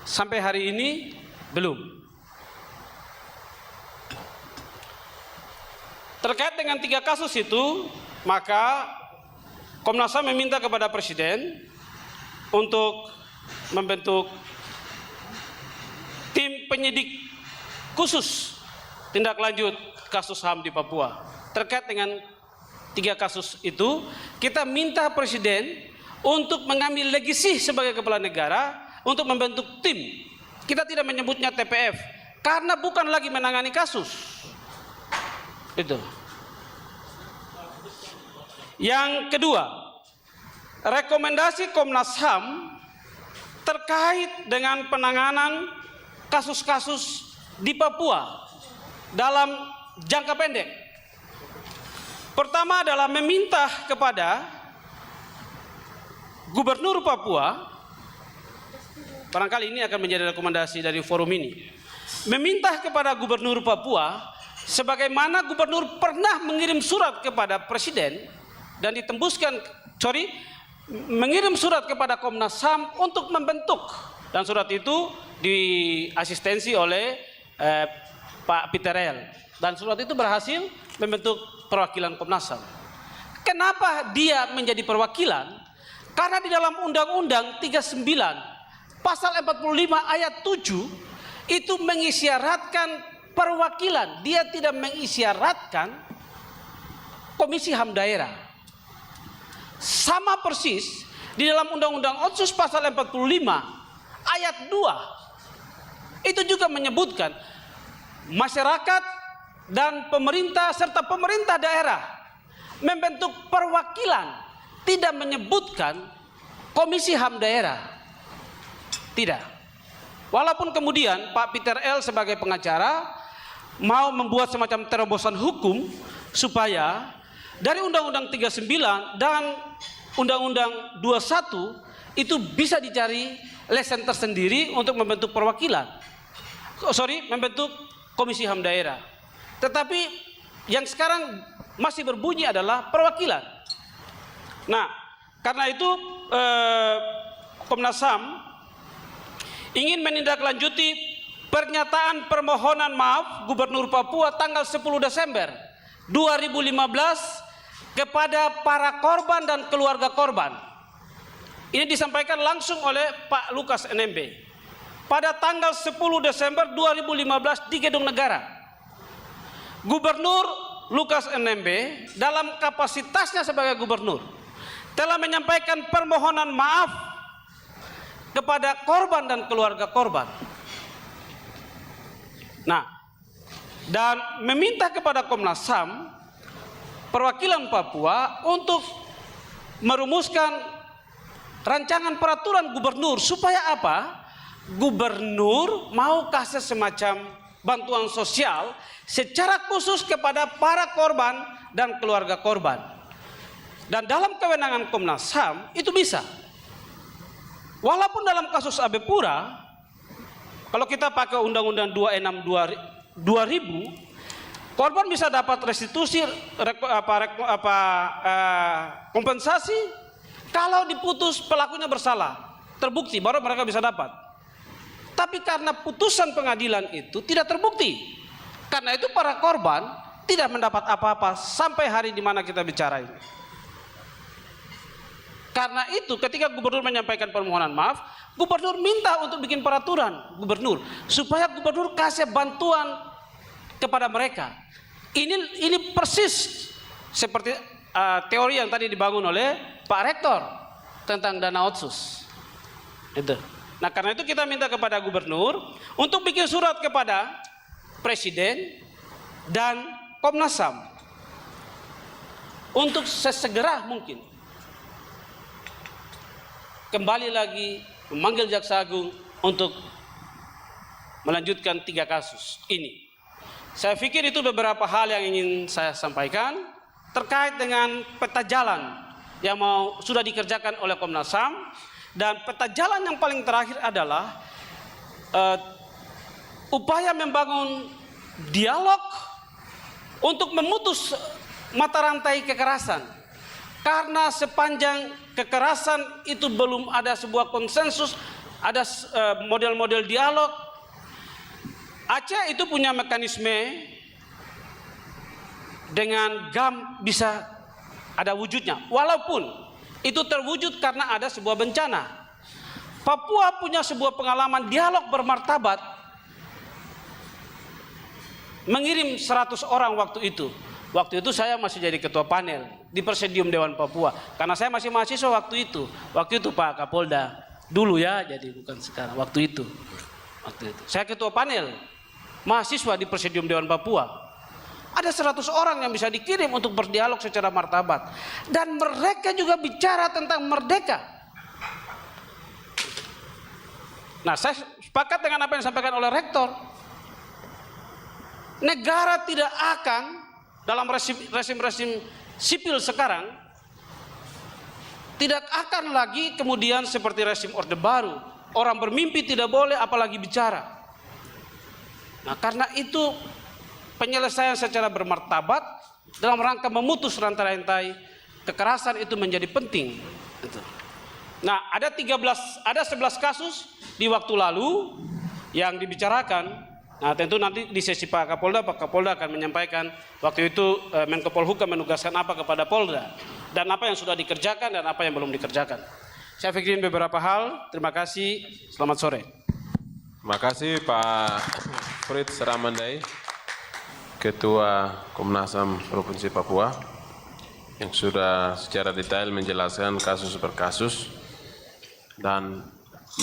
Sampai hari ini belum. Terkait dengan 3 kasus itu, maka Komnas HAM meminta kepada Presiden untuk membentuk tim penyidik khusus tindak lanjut kasus HAM di Papua. Terkait dengan 3 kasus itu, kita minta Presiden untuk mengambil legasi sebagai kepala negara untuk membentuk tim. Kita tidak menyebutnya TPF karena bukan lagi menangani kasus. Itu. Yang kedua, rekomendasi Komnas HAM terkait dengan penanganan kasus-kasus di Papua dalam jangka pendek. Pertama adalah meminta kepada Gubernur Papua, barangkali ini akan menjadi rekomendasi dari forum ini, meminta kepada Gubernur Papua, sebagaimana Gubernur pernah mengirim surat kepada Presiden dan ditembuskan, mengirim surat kepada Komnas HAM untuk membentuk, dan surat itu diasistensi oleh Pak Peter L. Dan surat itu berhasil membentuk perwakilan Komnas HAM. Kenapa dia menjadi perwakilan? Karena di dalam Undang-Undang 39 pasal 45 ayat 7 itu mengisyaratkan perwakilan. Dia tidak mengisyaratkan Komisi HAM daerah. Sama persis di dalam Undang-Undang Otsus pasal 45 ayat 2 itu juga menyebutkan masyarakat dan pemerintah serta pemerintah daerah membentuk perwakilan, tidak menyebutkan Komisi HAM daerah. Tidak. Walaupun kemudian Pak Peter L sebagai pengacara mau membuat semacam terobosan hukum supaya dari Undang-Undang 39 dan Undang-Undang 21 itu bisa dicari lesen tersendiri untuk membentuk perwakilan. Membentuk Komisi HAM daerah. Tetapi yang sekarang masih berbunyi adalah perwakilan. Nah, karena itu Komnas HAM ingin menindaklanjuti pernyataan permohonan maaf Gubernur Papua tanggal 10 Desember 2015 kepada para korban dan keluarga korban. Ini disampaikan langsung oleh Pak Lukas NMB pada tanggal 10 Desember 2015 di Gedung Negara. Gubernur Lukas NMB dalam kapasitasnya sebagai gubernur telah menyampaikan permohonan maaf kepada korban dan keluarga korban. Nah, dan meminta kepada Komnas HAM perwakilan Papua untuk merumuskan rancangan peraturan gubernur supaya apa? Gubernur mau kasih semacam bantuan sosial secara khusus kepada para korban dan keluarga korban. Dan dalam kewenangan Komnas HAM itu bisa. Walaupun dalam kasus Abe Pura, kalau kita pakai Undang-Undang 26 2000, Korban bisa dapat restitusi, kompensasi kalau diputus pelakunya bersalah, terbukti baru mereka bisa dapat. Tapi karena putusan pengadilan itu tidak terbukti, karena itu para korban tidak mendapat apa-apa sampai hari di mana kita bicara ini. Karena itu ketika gubernur menyampaikan permohonan maaf, gubernur minta untuk bikin peraturan gubernur supaya gubernur kasih bantuan kepada mereka. Ini persis seperti teori yang tadi dibangun oleh Pak Rektor tentang dana otsus. Itu. Nah, karena itu kita minta kepada gubernur untuk bikin surat kepada presiden dan Komnas HAM untuk sesegera mungkin kembali lagi memanggil Jaksa Agung untuk melanjutkan 3 kasus ini. Saya pikir itu beberapa hal yang ingin saya sampaikan terkait dengan peta jalan yang sudah dikerjakan oleh Komnas HAM, dan peta jalan yang paling terakhir adalah upaya membangun dialog untuk memutus mata rantai kekerasan. Karena sepanjang kekerasan itu belum ada sebuah konsensus, ada model-model dialog. Aceh itu punya mekanisme dengan GAM bisa ada wujudnya, walaupun itu terwujud karena ada sebuah bencana. Papua punya sebuah pengalaman dialog bermartabat, mengirim 100 orang waktu itu. Waktu itu saya masih jadi ketua panel di Presidium Dewan Papua, karena saya masih mahasiswa waktu itu. Waktu itu Pak Kapolda dulu ya, jadi bukan sekarang. Waktu itu saya ketua panel mahasiswa di Presidium Dewan Papua. Ada 100 orang yang bisa dikirim untuk berdialog secara martabat, dan mereka juga bicara tentang merdeka. Nah, saya sepakat dengan apa yang disampaikan oleh Rektor. Negara tidak akan dalam resim sipil sekarang tidak akan lagi kemudian seperti resim Orde Baru. Orang bermimpi tidak boleh, apalagi bicara. Nah, karena itu penyelesaian secara bermartabat dalam rangka memutus rantai-rantai kekerasan itu menjadi penting. Nah, ada 11 kasus di waktu lalu yang dibicarakan. Nah, tentu nanti di sesi Pak Kapolda akan menyampaikan waktu itu Menko Polhukam menugaskan apa kepada Polda, dan apa yang sudah dikerjakan dan apa yang belum dikerjakan. Saya pikirin beberapa hal. Terima kasih. Selamat sore. Terima kasih Pak Fritz Ramandai, Ketua Komnas HAM Provinsi Papua, yang sudah secara detail menjelaskan kasus per kasus, dan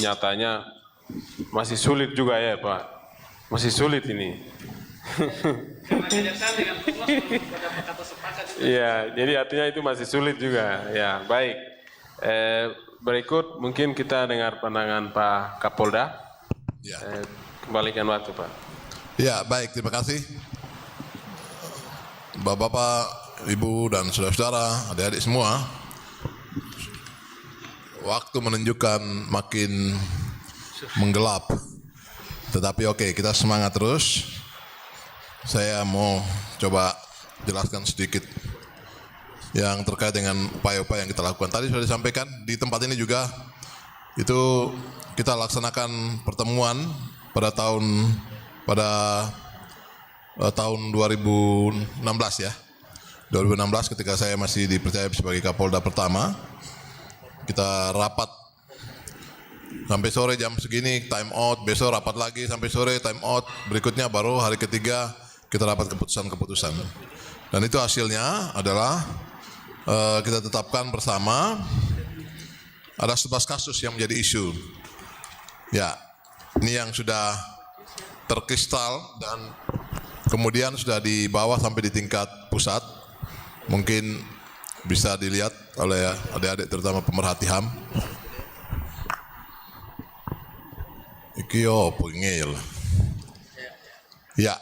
nyatanya masih sulit juga ya Pak. Masih sulit ini. Iya, jadi artinya itu masih sulit juga. Ya, baik. Berikut mungkin kita dengar pandangan Pak Kapolda. Ya. Kembalikan waktu Pak. Ya, baik, terima kasih. Bapak-bapak, Ibu dan saudara-saudara, adik-adik semua, waktu menunjukkan makin menggelap. Tetapi oke, kita semangat terus. Saya mau coba jelaskan sedikit yang terkait dengan upaya-upaya yang kita lakukan. Tadi sudah disampaikan di tempat ini juga, itu kita laksanakan pertemuan pada tahun 2016 ya. 2016 ketika saya masih dipercaya sebagai Kapolda pertama, kita rapat sampai sore jam segini, time out, besok rapat lagi sampai sore, time out, berikutnya baru hari ketiga kita rapat keputusan-keputusan. Dan itu hasilnya adalah kita tetapkan bersama ada 11 kasus yang menjadi isu. Ya, ini yang sudah terkristal dan kemudian sudah dibawa sampai di tingkat pusat. Mungkin bisa dilihat oleh adik-adik terutama pemerhati HAM. Iki opo ngil. Ya.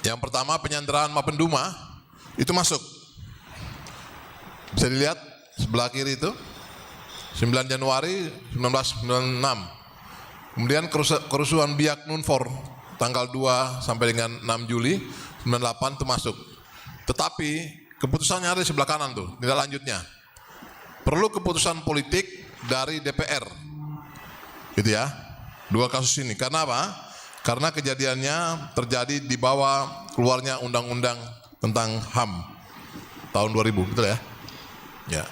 Yang pertama penyanderaan Mapenduma itu masuk. Bisa dilihat sebelah kiri itu 9 Januari 1996. Kemudian kerusuhan Biak Numfor tanggal 2 sampai dengan 6 Juli 98 itu masuk. Tetapi keputusannya ada di sebelah kanan tuh, tindak lanjutnya. Perlu keputusan politik dari DPR. Gitu ya. 2 kasus ini. Karena apa? Karena kejadiannya terjadi di bawah keluarnya undang-undang tentang HAM tahun 2000, betul ya? Ya.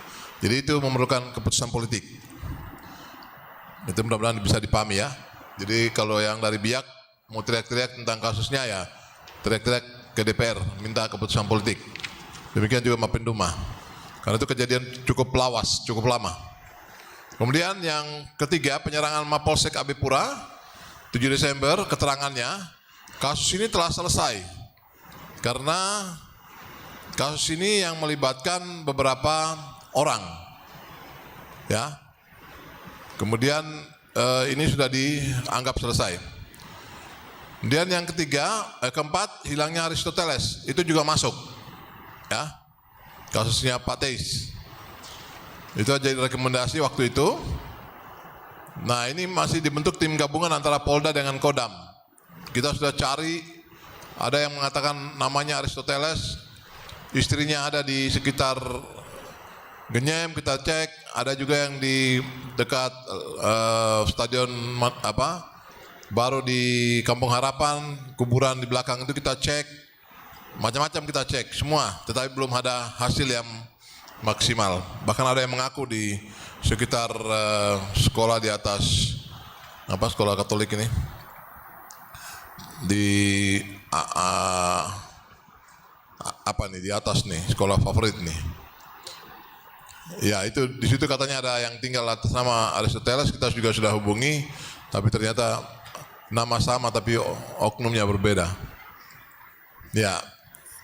Jadi itu memerlukan keputusan politik. Itu mudah-mudahan bisa dipahami ya. Jadi kalau yang dari BIAK mau teriak-teriak tentang kasusnya ya teriak-teriak ke DPR, minta keputusan politik. Demikian juga Mapenduma. Karena itu kejadian cukup lawas, cukup lama. Kemudian yang ketiga, penyerangan Mapolsek Abipura, 7 Desember, keterangannya, kasus ini telah selesai. Karena kasus ini yang melibatkan beberapa orang. Ya. Kemudian ini sudah dianggap selesai. Kemudian yang keempat, hilangnya Aristoteles, itu juga masuk. Ya. Kasusnya Pak Teis. Itu jadi rekomendasi waktu itu. Nah, ini masih dibentuk tim gabungan antara Polda dengan Kodam. Kita sudah cari, ada yang mengatakan namanya Aristoteles, istrinya ada di sekitar Genyem, kita cek, ada juga yang di dekat stadion baru di Kampung Harapan, kuburan di belakang itu kita cek, macam-macam kita cek semua, tetapi belum ada hasil yang maksimal. Bahkan ada yang mengaku di sekitar sekolah di atas sekolah Katolik ini di di atas nih, sekolah favorit nih. Ya, itu di situ katanya ada yang tinggal atas nama Aristoteles, kita juga sudah hubungi, tapi ternyata nama sama tapi oknumnya berbeda. Ya.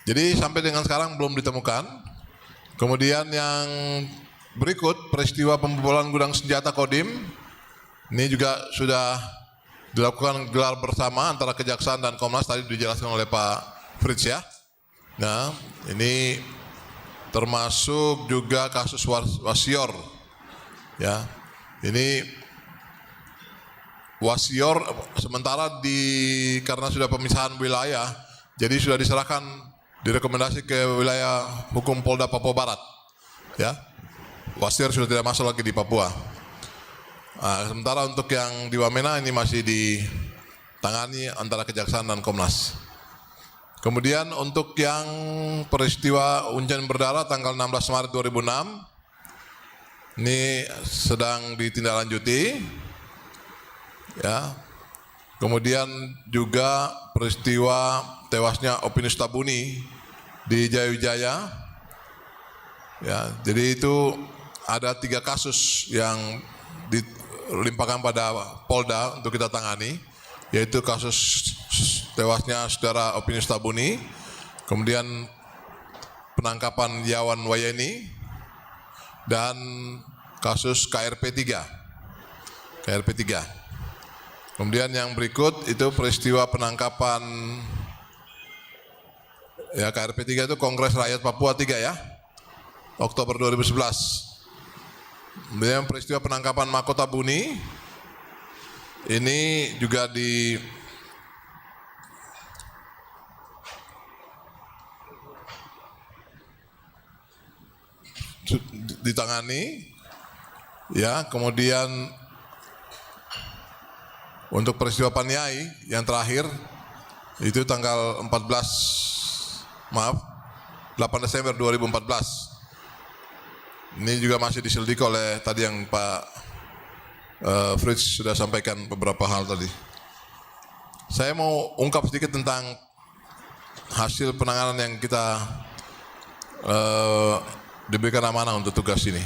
Jadi sampai dengan sekarang belum ditemukan. Kemudian yang berikut, peristiwa pembobolan gudang senjata Kodim, ini juga sudah dilakukan gelar bersama antara Kejaksaan dan Komnas, tadi dijelaskan oleh Pak Fritz ya. Nah, ini termasuk juga kasus Wasior. Ya, ini Wasior sementara karena sudah pemisahan wilayah, jadi sudah diserahkan, direkomendasi ke wilayah hukum Polda Papua Barat. Ya, Wasior sudah tidak masuk lagi di Papua. Nah, sementara untuk yang di Wamena ini masih ditangani antara Kejaksaan dan Komnas. Kemudian untuk yang peristiwa Uncen berdarah tanggal 16 Maret 2006, ini sedang ditindaklanjuti. Ya. Kemudian juga peristiwa tewasnya Opinus Tabuni di Jayawijaya. Ya, jadi itu ada 3 kasus yang dilimpahkan pada Polda untuk kita tangani, yaitu kasus tewasnya saudara Opinus Tabuni, kemudian penangkapan Yawan Wayeni, dan kasus KRP 3. Kemudian yang berikut itu peristiwa penangkapan ya KRP 3 itu Kongres Rakyat Papua 3 ya, Oktober 2011. Kemudian peristiwa penangkapan Mahkota Buni, ini juga ditangani ya. Kemudian untuk peristiwa Paniai yang terakhir itu tanggal 8 Desember 2014. Ini juga masih diselidiki oleh tadi yang Pak Fritz sudah sampaikan beberapa hal tadi. Saya mau ungkap sedikit tentang hasil penanganan yang kita diberikan amanah untuk tugas ini.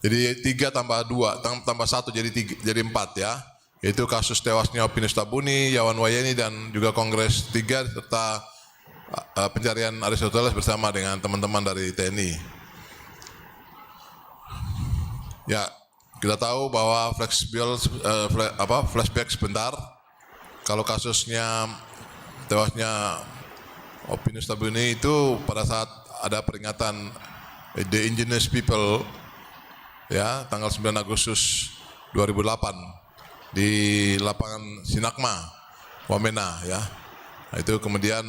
Jadi 3 tambah 2 tambah 1 jadi 4 ya. Yaitu kasus tewasnya Opinus Tabuni, Yawan Wayeni, dan juga Kongres 3 serta pencarian Aristoteles bersama dengan teman-teman dari TNI. Ya, kita tahu bahwa flashback sebentar. Kalau kasusnya tewasnya Opinus Tabuni itu pada saat ada peringatan The Indigenous People ya, tanggal 9 Agustus 2008 di lapangan Sinakma. Wamena ya. Nah, itu kemudian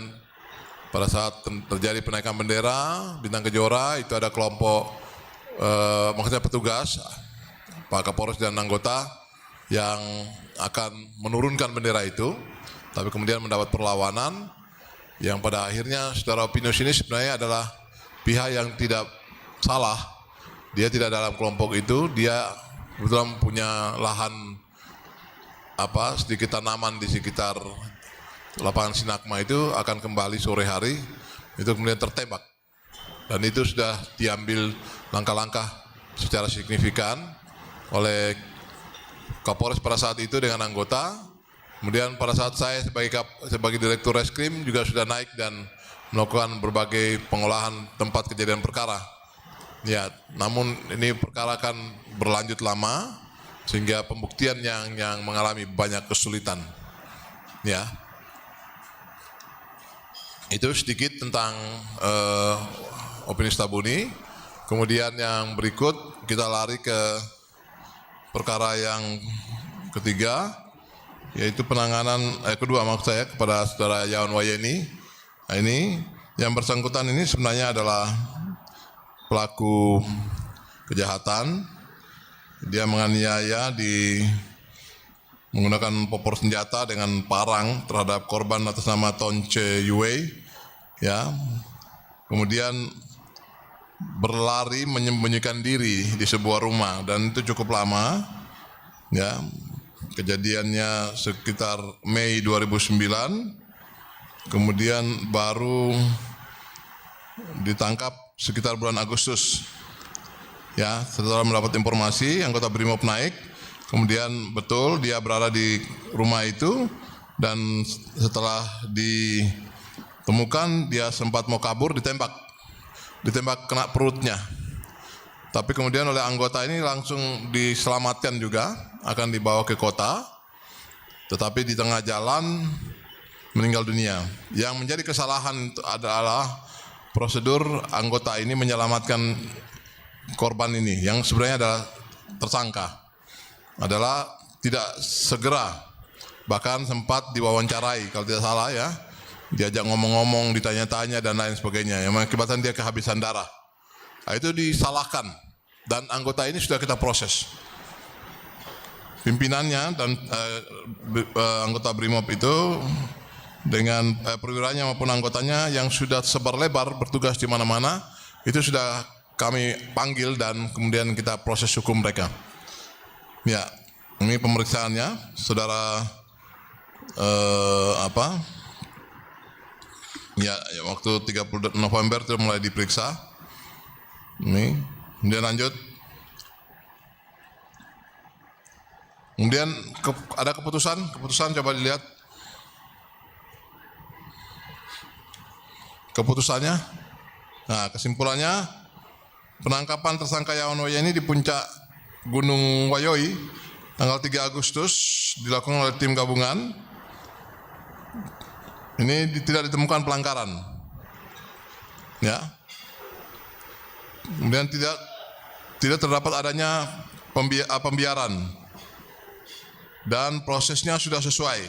pada saat terjadi penaikan bendera Bintang Kejora itu ada kelompok maksudnya petugas Pak Kapolres dan anggota yang akan menurunkan bendera itu, tapi kemudian mendapat perlawanan yang pada akhirnya saudara Opinius ini sebenarnya adalah pihak yang tidak salah. Dia tidak dalam kelompok itu, dia kebetulan punya lahan sedikit tanaman di sekitar lapangan Sinagma itu akan kembali sore hari, itu kemudian tertembak. Dan itu sudah diambil langkah-langkah secara signifikan oleh Kapolres pada saat itu dengan anggota. Kemudian pada saat saya sebagai Direktur Reskrim juga sudah naik dan melakukan berbagai pengolahan tempat kejadian perkara. Ya, namun ini perkara akan berlanjut lama sehingga pembuktian yang mengalami banyak kesulitan. Ya, itu sedikit tentang Opinius Tabuni. Kemudian yang berikut kita lari ke perkara yang ketiga, yaitu penanganan kedua maksud saya kepada saudara Yawan Wayeni. Nah, ini yang bersangkutan ini sebenarnya adalah pelaku kejahatan. Dia menganiaya menggunakan popor senjata dengan parang terhadap korban atas nama Tonce Yue. Ya, kemudian berlari menyembunyikan diri di sebuah rumah dan itu cukup lama. Ya, kejadiannya sekitar Mei 2009. Kemudian baru ditangkap sekitar bulan Agustus. Ya, setelah mendapat informasi anggota Brimob naik, kemudian betul dia berada di rumah itu dan setelah ditemukan dia sempat mau kabur, ditembak kena perutnya. Tapi kemudian oleh anggota ini langsung diselamatkan juga, akan dibawa ke kota. Tetapi di tengah jalan meninggal dunia. Yang menjadi kesalahan itu adalah prosedur anggota ini menyelamatkan korban ini, yang sebenarnya adalah tersangka, adalah tidak segera, bahkan sempat diwawancarai kalau tidak salah ya. Diajak ngomong-ngomong, ditanya-tanya dan lain sebagainya, yang mengakibatkan dia kehabisan darah. Nah, itu disalahkan dan anggota ini sudah kita proses. Pimpinannya dan anggota Brimob itu dengan perwiranya maupun anggotanya yang sudah sebar lebar bertugas di mana-mana, itu sudah kami panggil dan kemudian kita proses hukum mereka. Ya, ini pemeriksaannya, saudara Ya, waktu 30 November itu mulai diperiksa. Ini, kemudian lanjut. Kemudian ada keputusan coba dilihat. Keputusannya. Nah, kesimpulannya penangkapan tersangka Yawan Wayeni di puncak Gunung Wayoi tanggal 3 Agustus dilakukan oleh tim gabungan. Ini tidak ditemukan pelanggaran, ya. Kemudian tidak terdapat adanya pembiaran dan prosesnya sudah sesuai.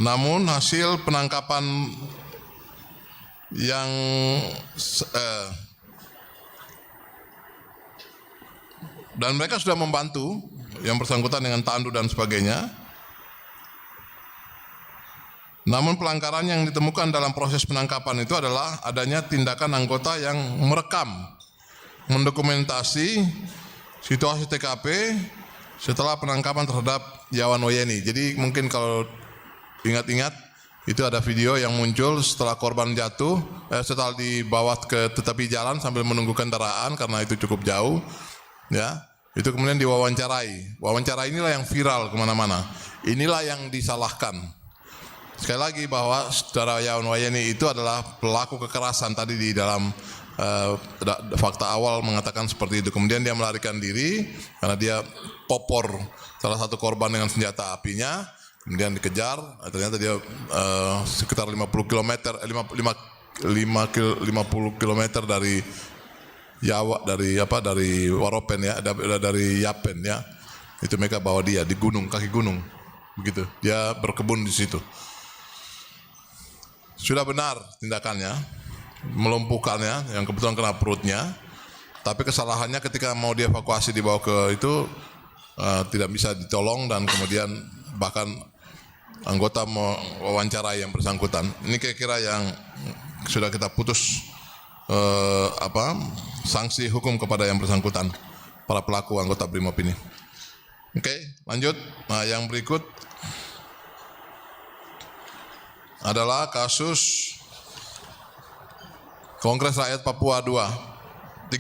Namun hasil penangkapan yang dan mereka sudah membantu yang bersangkutan dengan tandu dan sebagainya. Namun pelanggaran yang ditemukan dalam proses penangkapan itu adalah adanya tindakan anggota yang merekam, mendokumentasi situasi TKP setelah penangkapan terhadap Yawan Wayeni. Jadi mungkin kalau ingat-ingat itu ada video yang muncul setelah korban jatuh, setelah dibawa ke tepi jalan sambil menunggu kendaraan karena itu cukup jauh, ya. Itu kemudian diwawancarai. Wawancara inilah yang viral kemana-mana. Inilah yang disalahkan. Sekali lagi bahwa saudara Yawan Wayeni itu adalah pelaku kekerasan tadi di dalam fakta awal mengatakan seperti itu. Kemudian dia melarikan diri karena dia popor salah satu korban dengan senjata apinya. Kemudian dikejar, ternyata dia sekitar 50 km dari Yawa, dari Waropen ya, dari Yapen ya. Itu mereka bawa dia di gunung, kaki gunung. begitu. Dia berkebun di situ. Sudah benar tindakannya, melumpuhkannya, yang kebetulan kena perutnya. Tapi kesalahannya ketika mau dievakuasi dibawa ke itu tidak bisa ditolong dan kemudian bahkan anggota mewawancarai yang bersangkutan. Ini kira-kira yang sudah kita putus sanksi hukum kepada yang bersangkutan, para pelaku anggota Brimob ini. Oke, lanjut. Nah, yang berikut adalah kasus Kongres Rakyat Papua 3.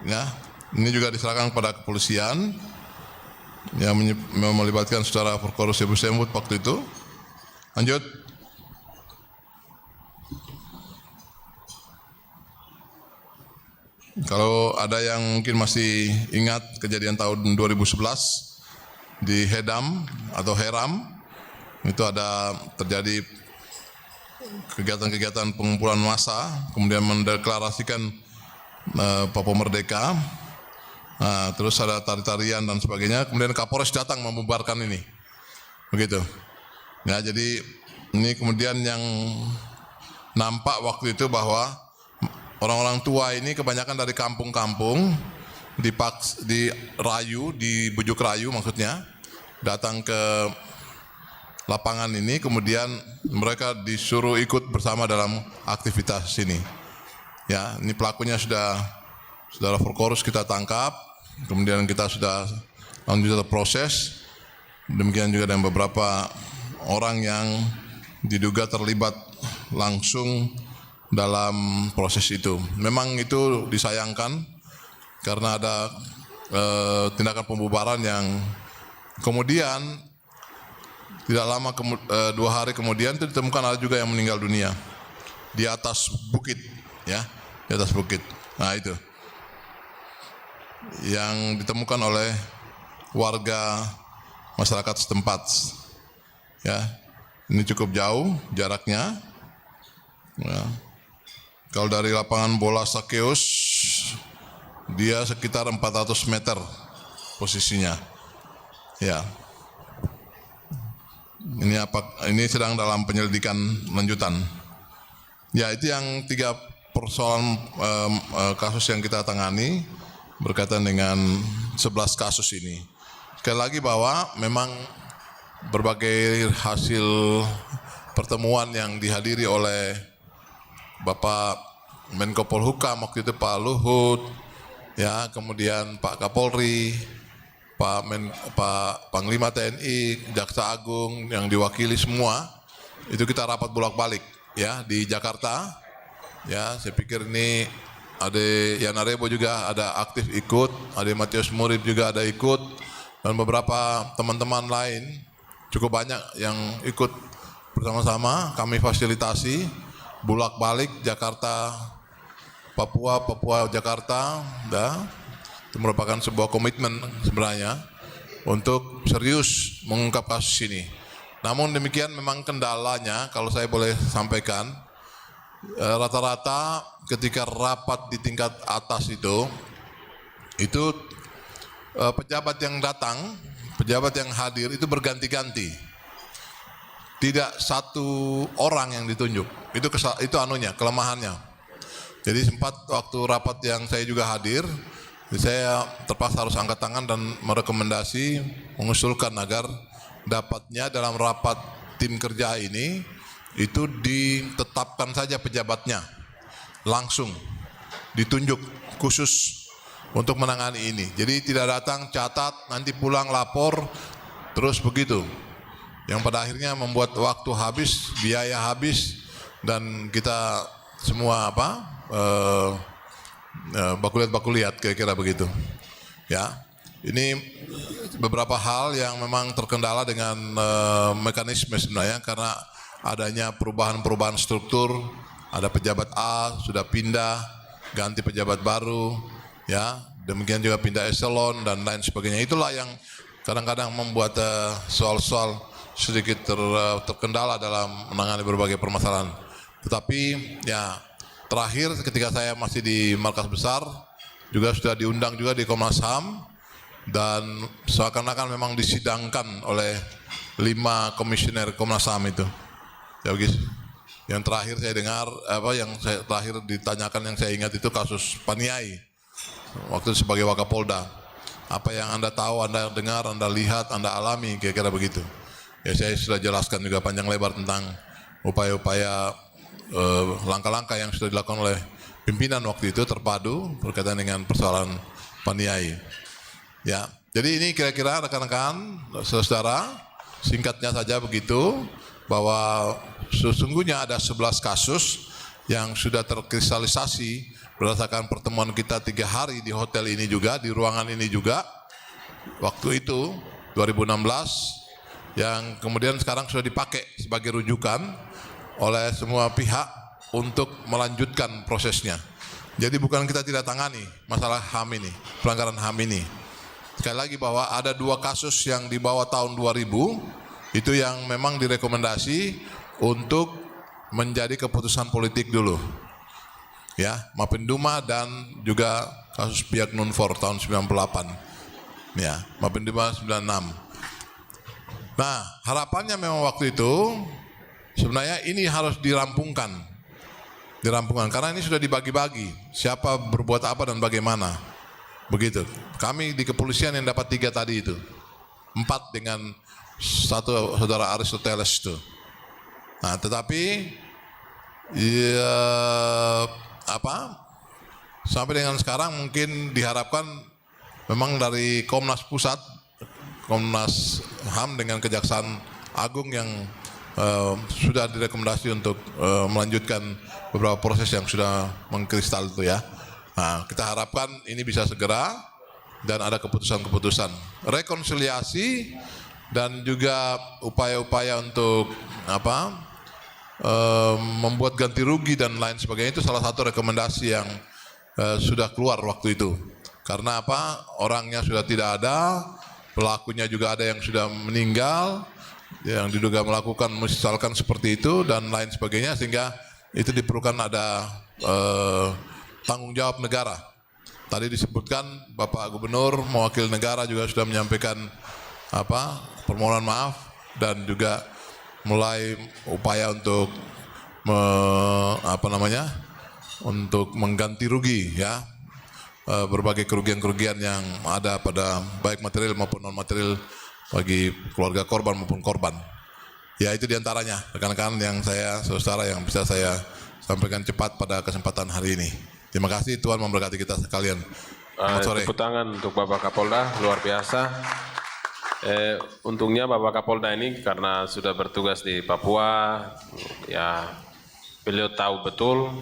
Ya, ini juga diserahkan kepada kepolisian yang melibatkan saudara Prokurus Ibu Sembut waktu itu. Lanjut. Kalau ada yang mungkin masih ingat kejadian tahun 2011 di Hedam atau Heram, itu ada terjadi kegiatan-kegiatan pengumpulan massa, kemudian mendeklarasikan Papua Merdeka, terus ada tari-tarian dan sebagainya, kemudian Kapolres datang membubarkan ini, begitu. Ya, jadi ini kemudian yang nampak waktu itu bahwa orang-orang tua ini kebanyakan dari kampung-kampung, dirayu, dibujuk rayu maksudnya, datang ke lapangan ini, kemudian mereka disuruh ikut bersama dalam aktivitas sini. Ya, ini pelakunya sudah saudara Forkorus kita tangkap, kemudian kita sudah lanjut proses. Demikian juga dengan beberapa orang yang diduga terlibat langsung dalam proses itu. Memang itu disayangkan karena ada tindakan pembubaran yang kemudian tidak lama 2 hari kemudian itu ditemukan ada juga yang meninggal dunia di atas bukit, ya, di atas bukit. Nah, itu yang ditemukan oleh warga masyarakat setempat. Ya, ini cukup jauh jaraknya. Ya. Kalau dari lapangan bola Sakeus, dia sekitar 400 meter posisinya. Ya. Ini sedang dalam penyelidikan lanjutan. Ya, itu yang 3 persoalan kasus yang kita tangani berkaitan dengan 11 kasus ini. Sekali lagi bahwa memang berbagai hasil pertemuan yang dihadiri oleh Bapak Menko Polhukam waktu itu, Pak Luhut, ya, kemudian Pak Kapolri, Pak Panglima TNI, Jaksa Agung yang diwakili semua, itu kita rapat bolak-balik, ya, di Jakarta. Ya, saya pikir ini Ade Yana Rebo juga ada aktif ikut, Ade Matius Murid juga ada ikut, dan beberapa teman-teman lain cukup banyak yang ikut bersama-sama. Kami fasilitasi bolak-balik Jakarta, Papua, Papua, Jakarta, itu merupakan sebuah komitmen sebenarnya untuk serius mengungkap kasus ini. Namun demikian memang kendalanya, kalau saya boleh sampaikan, rata-rata ketika rapat di tingkat atas itu pejabat yang datang, pejabat yang hadir itu berganti-ganti. Tidak satu orang yang ditunjuk. Itu kelemahannya. Jadi sempat waktu rapat yang saya juga hadir, saya terpaksa harus angkat tangan dan merekomendasi, mengusulkan agar dapatnya dalam rapat tim kerja ini itu ditetapkan saja pejabatnya langsung ditunjuk khusus untuk menangani ini. Jadi tidak datang, catat, nanti pulang lapor terus begitu. Yang pada akhirnya membuat waktu habis, biaya habis, dan kita semua bakuliat kira-kira begitu. Ya, ini beberapa hal yang memang terkendala dengan mekanisme sebenarnya karena adanya perubahan-perubahan struktur. Ada pejabat A sudah pindah, ganti pejabat baru, ya. Demikian juga pindah eselon dan lain sebagainya. Itulah yang kadang-kadang membuat soal-soal sedikit terkendala dalam menangani berbagai permasalahan. Tetapi ya, terakhir ketika saya masih di markas besar juga sudah diundang juga di Komnas HAM dan seakan-akan memang disidangkan oleh 5 komisioner Komnas HAM itu. Ya begitu. Yang terakhir saya dengar, yang saya terakhir ditanyakan yang saya ingat itu kasus Paniai, waktu sebagai Wakapolda. Apa yang Anda tahu, Anda dengar, Anda lihat, Anda alami, kira-kira begitu. Ya saya sudah jelaskan juga panjang lebar tentang upaya-upaya langkah-langkah yang sudah dilakukan oleh pimpinan waktu itu terpadu berkaitan dengan persoalan Paniai. Ya, jadi ini kira-kira rekan-rekan, saudara, singkatnya saja begitu, bahwa sesungguhnya ada 11 kasus yang sudah terkristalisasi berdasarkan pertemuan kita 3 hari di hotel ini juga, di ruangan ini juga, waktu itu 2016, yang kemudian sekarang sudah dipakai sebagai rujukan oleh semua pihak untuk melanjutkan prosesnya. Jadi bukan kita tidak tangani masalah HAM ini, pelanggaran HAM ini. Sekali lagi bahwa ada 2 kasus yang di bawah tahun 2000, itu yang memang direkomendasi untuk menjadi keputusan politik dulu. Ya, Mapenduma dan juga kasus Biak Nunfor tahun 98. Ya, Mapenduma 96. Nah, harapannya memang waktu itu sebenarnya ini harus dirampungkan karena ini sudah dibagi-bagi siapa berbuat apa dan bagaimana. Begitu. Kami di kepolisian yang dapat 3 tadi itu, 4 dengan 1 saudara Aristoteles itu. Nah, tetapi ya, sampai dengan sekarang mungkin diharapkan memang dari Komnas Pusat, Komnas HAM dengan Kejaksaan Agung yang sudah direkomendasi untuk melanjutkan beberapa proses yang sudah mengkristal itu ya. Nah, kita harapkan ini bisa segera dan ada keputusan-keputusan rekonsiliasi dan juga upaya-upaya untuk membuat ganti rugi dan lain sebagainya. Itu salah satu rekomendasi yang sudah keluar waktu itu. Karena orangnya sudah tidak ada, pelakunya juga ada yang sudah meninggal, yang diduga melakukan misalkan seperti itu dan lain sebagainya, sehingga itu diperlukan ada tanggung jawab negara. Tadi disebutkan Bapak Gubernur mewakili negara juga sudah menyampaikan permohonan maaf dan juga mulai upaya untuk untuk mengganti rugi ya, berbagai kerugian-kerugian yang ada pada baik material maupun non material bagi keluarga korban maupun korban. Ya, itu diantaranya rekan-rekan yang saudara yang bisa saya sampaikan cepat pada kesempatan hari ini. Terima kasih, Tuhan memberkati kita sekalian. Selamat sore. Tepuk tangan untuk Bapak Kapolda, luar biasa. Untungnya Bapak Kapolda ini karena sudah bertugas di Papua, ya beliau tahu betul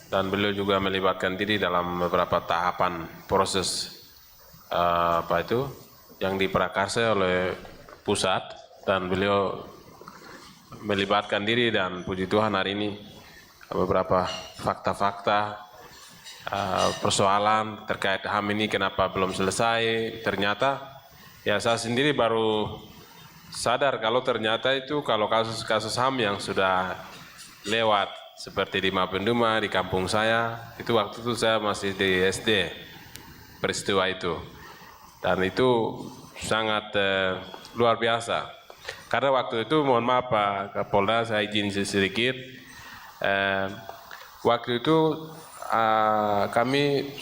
dan beliau juga melibatkan diri dalam beberapa tahapan proses yang diprakarsa oleh pusat, dan beliau melibatkan diri, dan puji Tuhan hari ini beberapa fakta-fakta persoalan terkait HAM ini kenapa belum selesai. Ternyata ya saya sendiri baru sadar kalau ternyata itu kalau kasus-kasus HAM yang sudah lewat seperti di Mapenduma, di kampung saya, itu waktu itu saya masih di SD peristiwa itu, dan itu sangat luar biasa. Karena waktu itu, mohon maaf Pak Kapolda, saya izin sedikit, waktu itu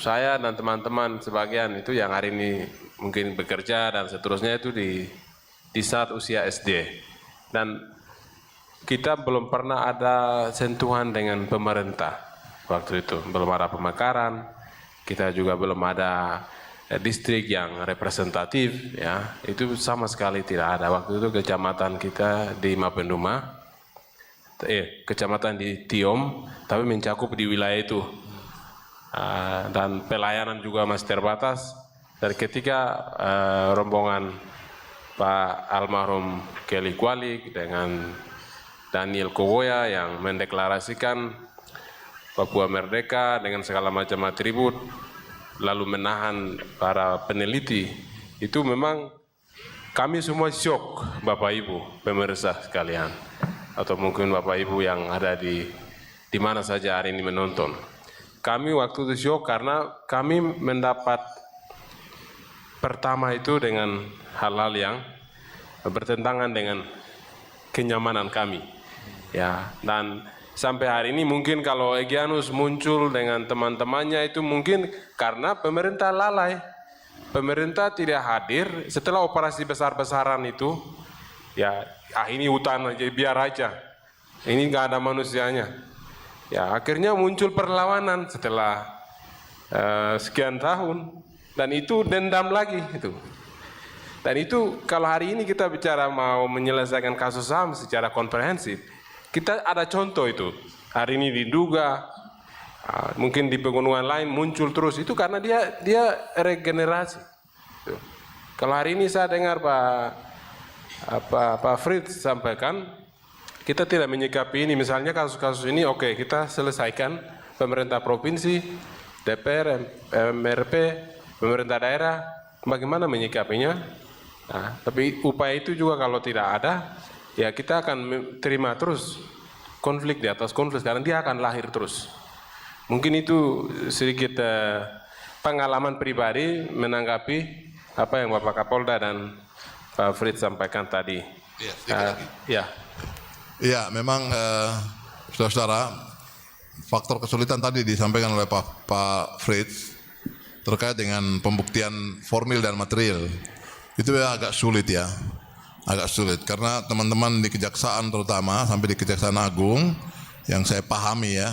saya dan teman-teman sebagian itu yang hari ini mungkin bekerja dan seterusnya itu di saat usia SD, dan kita belum pernah ada sentuhan dengan pemerintah waktu itu, belum ada pemekaran, kita juga belum ada distrik yang representatif, ya itu sama sekali tidak ada. Waktu itu kecamatan kita di Mapenduma, kecamatan di Tiom, tapi mencakup di wilayah itu, dan pelayanan juga masih terbatas. Dan ketika rombongan Pak Almarhum Kelly Kwalik dengan Daniel Kogoya yang mendeklarasikan Papua Merdeka dengan segala macam atribut, lalu menahan para peneliti, itu memang kami semua syok, Bapak Ibu pemirsa sekalian, atau mungkin Bapak Ibu yang ada di mana saja hari ini menonton. Kami waktu itu syok karena kami mendapat pertama itu dengan hal-hal yang bertentangan dengan kenyamanan kami. Ya, dan sampai hari ini mungkin kalau Egyanus muncul dengan teman-temannya itu mungkin karena pemerintah lalai. Pemerintah tidak hadir setelah operasi besar-besaran itu. Ya, ini hutan aja, biar aja. Ini nggak ada manusianya. Ya, akhirnya muncul perlawanan setelah sekian tahun. Dan itu dendam lagi itu. Dan itu kalau hari ini kita bicara mau menyelesaikan kasus HAM secara komprehensif, kita ada contoh itu. Hari ini diduga, mungkin di pegunungan lain muncul terus. Itu karena dia regenerasi. Tuh. Kalau hari ini saya dengar Pak Fritz sampaikan, kita tidak menyikapi ini. Misalnya kasus-kasus ini, oke, kita selesaikan pemerintah provinsi, DPR, MRP, pemerintah daerah, bagaimana menyikapinya? Nah, tapi upaya itu juga kalau tidak ada, ya kita akan terima terus konflik di atas konflik, karena dia akan lahir terus. Mungkin itu sedikit pengalaman pribadi menanggapi apa yang Bapak Kapolda dan Pak Fritz sampaikan tadi. Ya, memang saudara-saudara, faktor kesulitan tadi disampaikan oleh Pak Fritz terkait dengan pembuktian formil dan material. Itu ya agak sulit ya, agak sulit karena teman-teman di kejaksaan terutama sampai di Kejaksaan Agung yang saya pahami ya,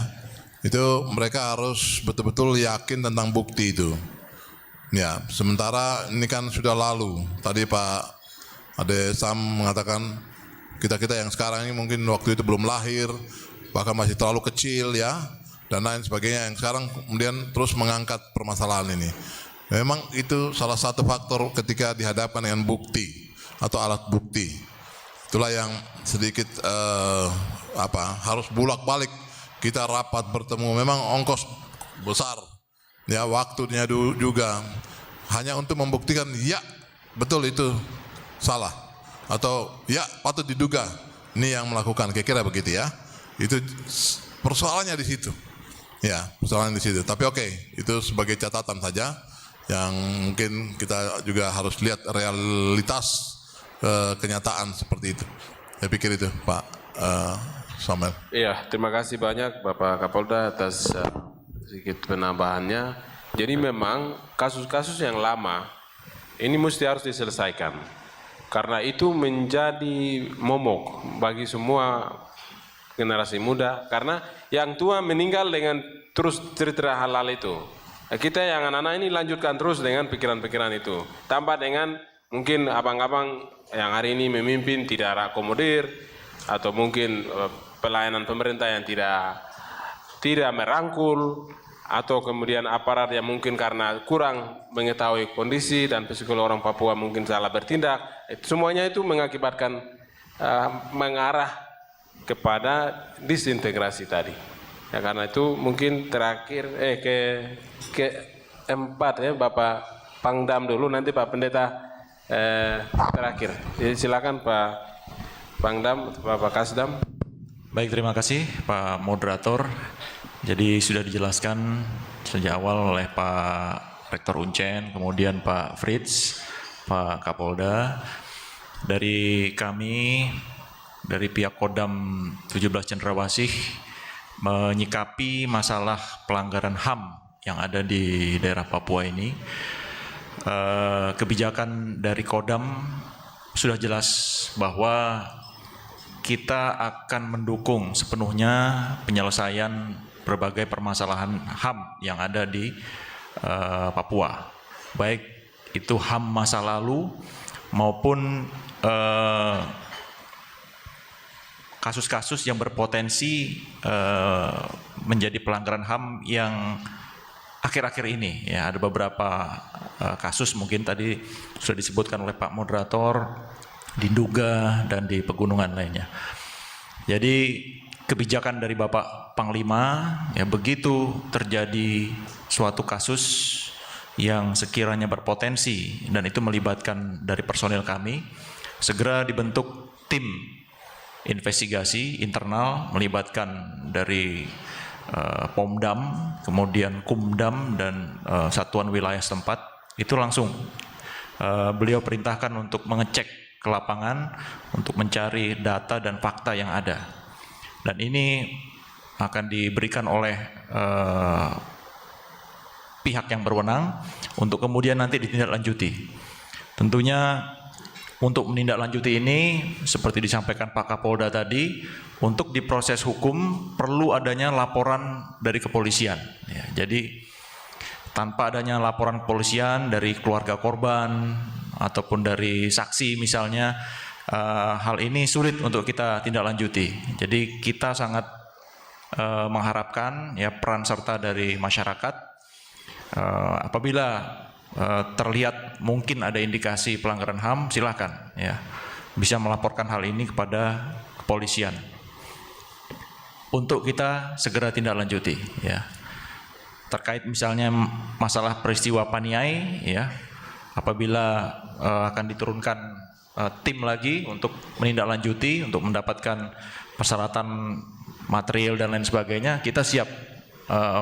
itu mereka harus betul-betul yakin tentang bukti itu. Ya, sementara ini kan sudah lalu. Tadi Pak Ade Sam mengatakan kita-kita yang sekarang ini mungkin waktu itu belum lahir, bahkan masih terlalu kecil ya, dan lain sebagainya, yang sekarang kemudian terus mengangkat permasalahan ini. Memang itu salah satu faktor ketika dihadapkan dengan bukti atau alat bukti. Itulah yang sedikit harus bolak-balik kita rapat bertemu. Memang ongkos besar, ya, waktunya juga hanya untuk membuktikan ya betul itu salah atau ya patut diduga ini yang melakukan, kira-kira begitu ya. Itu persoalannya di situ. Ya, persoalan di situ. Tapi oke, itu sebagai catatan saja yang mungkin kita juga harus lihat realitas kenyataan seperti itu. Saya pikir itu, Pak Samuel. Iya, terima kasih banyak Bapak Kapolda atas sedikit penambahannya. Jadi memang kasus-kasus yang lama ini mesti harus diselesaikan. Karena itu menjadi momok bagi semua generasi muda, karena yang tua meninggal dengan terus cerita hal-hal itu. Kita yang anak-anak ini lanjutkan terus dengan pikiran-pikiran itu. Tambah dengan mungkin abang-abang yang hari ini memimpin tidak akomodir, atau mungkin pelayanan pemerintah yang tidak merangkul, atau kemudian aparat yang mungkin karena kurang mengetahui kondisi dan psikolog orang Papua mungkin salah bertindak. Semuanya itu mengakibatkan mengarah kepada disintegrasi tadi. Ya, karena itu mungkin terakhir keempat ya Bapak Pangdam dulu, nanti Pak Pendeta terakhir. Jadi silakan Pak Pangdam, Bapak Kasdam. Baik, terima kasih Pak Moderator. Jadi sudah dijelaskan sejak awal oleh Pak Rektor Uncen, kemudian Pak Fritz, Pak Kapolda. Dari kami, dari pihak Kodam 17 Cendrawasih, menyikapi masalah pelanggaran HAM yang ada di daerah Papua ini. Kebijakan dari Kodam sudah jelas bahwa kita akan mendukung sepenuhnya penyelesaian berbagai permasalahan HAM yang ada di Papua, baik itu HAM masa lalu maupun kasus-kasus yang berpotensi menjadi pelanggaran HAM yang akhir-akhir ini. Ya, ada beberapa kasus mungkin tadi sudah disebutkan oleh Pak Moderator di Nduga dan di pegunungan lainnya. Jadi kebijakan dari Bapak Panglima, ya, begitu terjadi suatu kasus yang sekiranya berpotensi dan itu melibatkan dari personil kami, segera dibentuk tim investigasi internal melibatkan dari Pomdam, kemudian Kumdam dan satuan wilayah setempat. Itu langsung beliau perintahkan untuk mengecek ke lapangan untuk mencari data dan fakta yang ada. Dan ini akan diberikan oleh pihak yang berwenang untuk kemudian nanti ditindaklanjuti. Tentunya untuk menindaklanjuti ini seperti disampaikan Pak Kapolda tadi, untuk diproses hukum perlu adanya laporan dari kepolisian. Ya, jadi tanpa adanya laporan kepolisian dari keluarga korban ataupun dari saksi misalnya, hal ini sulit untuk kita tindaklanjuti. Jadi kita sangat mengharapkan ya peran serta dari masyarakat apabila terlihat mungkin ada indikasi pelanggaran HAM, silakan ya bisa melaporkan hal ini kepada kepolisian untuk kita segera tindaklanjuti ya. Terkait misalnya masalah peristiwa Paniai ya, apabila akan diturunkan tim lagi untuk menindaklanjuti, untuk mendapatkan persyaratan material dan lain sebagainya, kita siap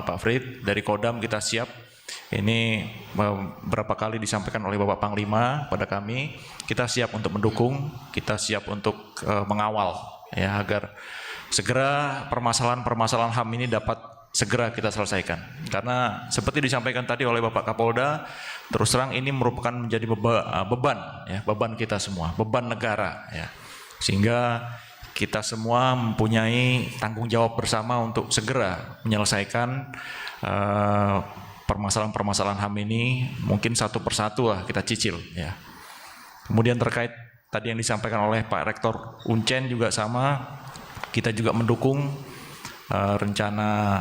Pak Frid dari Kodam, kita siap. Ini beberapa kali disampaikan oleh Bapak Panglima pada kami, kita siap untuk mendukung, kita siap untuk mengawal ya agar segera permasalahan-permasalahan HAM ini dapat segera kita selesaikan. Karena seperti disampaikan tadi oleh Bapak Kapolda, terus terang ini merupakan menjadi beban kita semua, beban negara ya. Sehingga kita semua mempunyai tanggung jawab bersama untuk segera menyelesaikan permasalahan-permasalahan HAM ini, mungkin satu persatu lah kita cicil ya. Kemudian terkait tadi yang disampaikan oleh Pak Rektor Uncen juga sama, kita juga mendukung rencana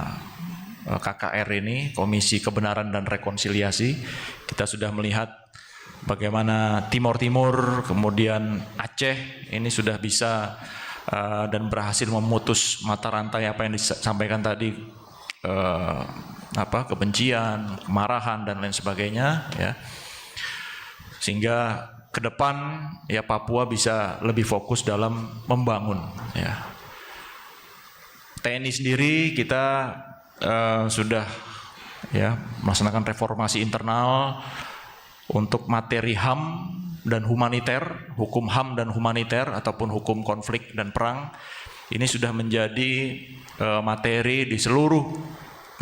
KKR ini, Komisi Kebenaran dan Rekonsiliasi. Kita sudah melihat bagaimana Timur Timur, kemudian Aceh ini sudah bisa dan berhasil memutus mata rantai apa yang disampaikan tadi, kebencian, kemarahan dan lain sebagainya ya. Sehingga ke depan ya Papua bisa lebih fokus dalam membangun ya. TNI sendiri kita sudah ya melaksanakan reformasi internal untuk materi HAM dan humaniter, hukum HAM dan humaniter ataupun hukum konflik dan perang. Ini sudah menjadi materi di seluruh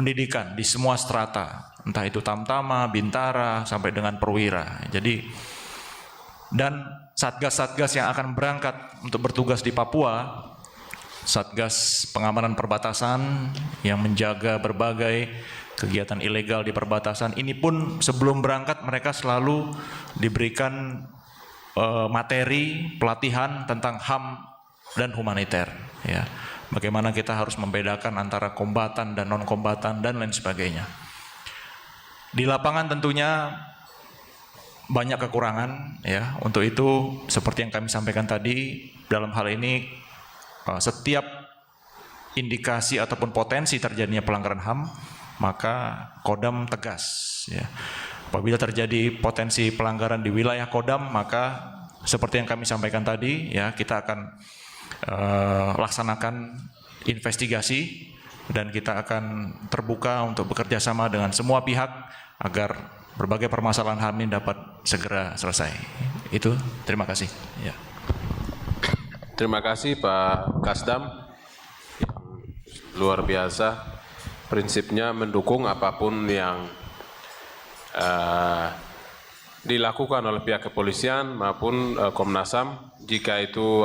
pendidikan, di semua strata, entah itu Tamtama, Bintara, sampai dengan perwira. Jadi, dan satgas-satgas yang akan berangkat untuk bertugas di Papua, Satgas Pengamanan Perbatasan yang menjaga berbagai kegiatan ilegal di perbatasan, ini pun sebelum berangkat mereka selalu diberikan materi pelatihan tentang HAM dan humaniter ya. Bagaimana kita harus membedakan antara kombatan dan non kombatan dan lain sebagainya. Di lapangan tentunya banyak kekurangan ya. Untuk itu seperti yang kami sampaikan tadi, dalam hal ini setiap indikasi ataupun potensi terjadinya pelanggaran HAM, maka Kodam tegas ya. Apabila terjadi potensi pelanggaran di wilayah Kodam, maka seperti yang kami sampaikan tadi ya, kita akan laksanakan investigasi dan kita akan terbuka untuk bekerja sama dengan semua pihak agar berbagai permasalahan HAM ini dapat segera selesai. Itu, terima kasih ya. Terima kasih Pak Kasdam, luar biasa prinsipnya mendukung apapun yang dilakukan oleh pihak kepolisian maupun Komnas HAM jika itu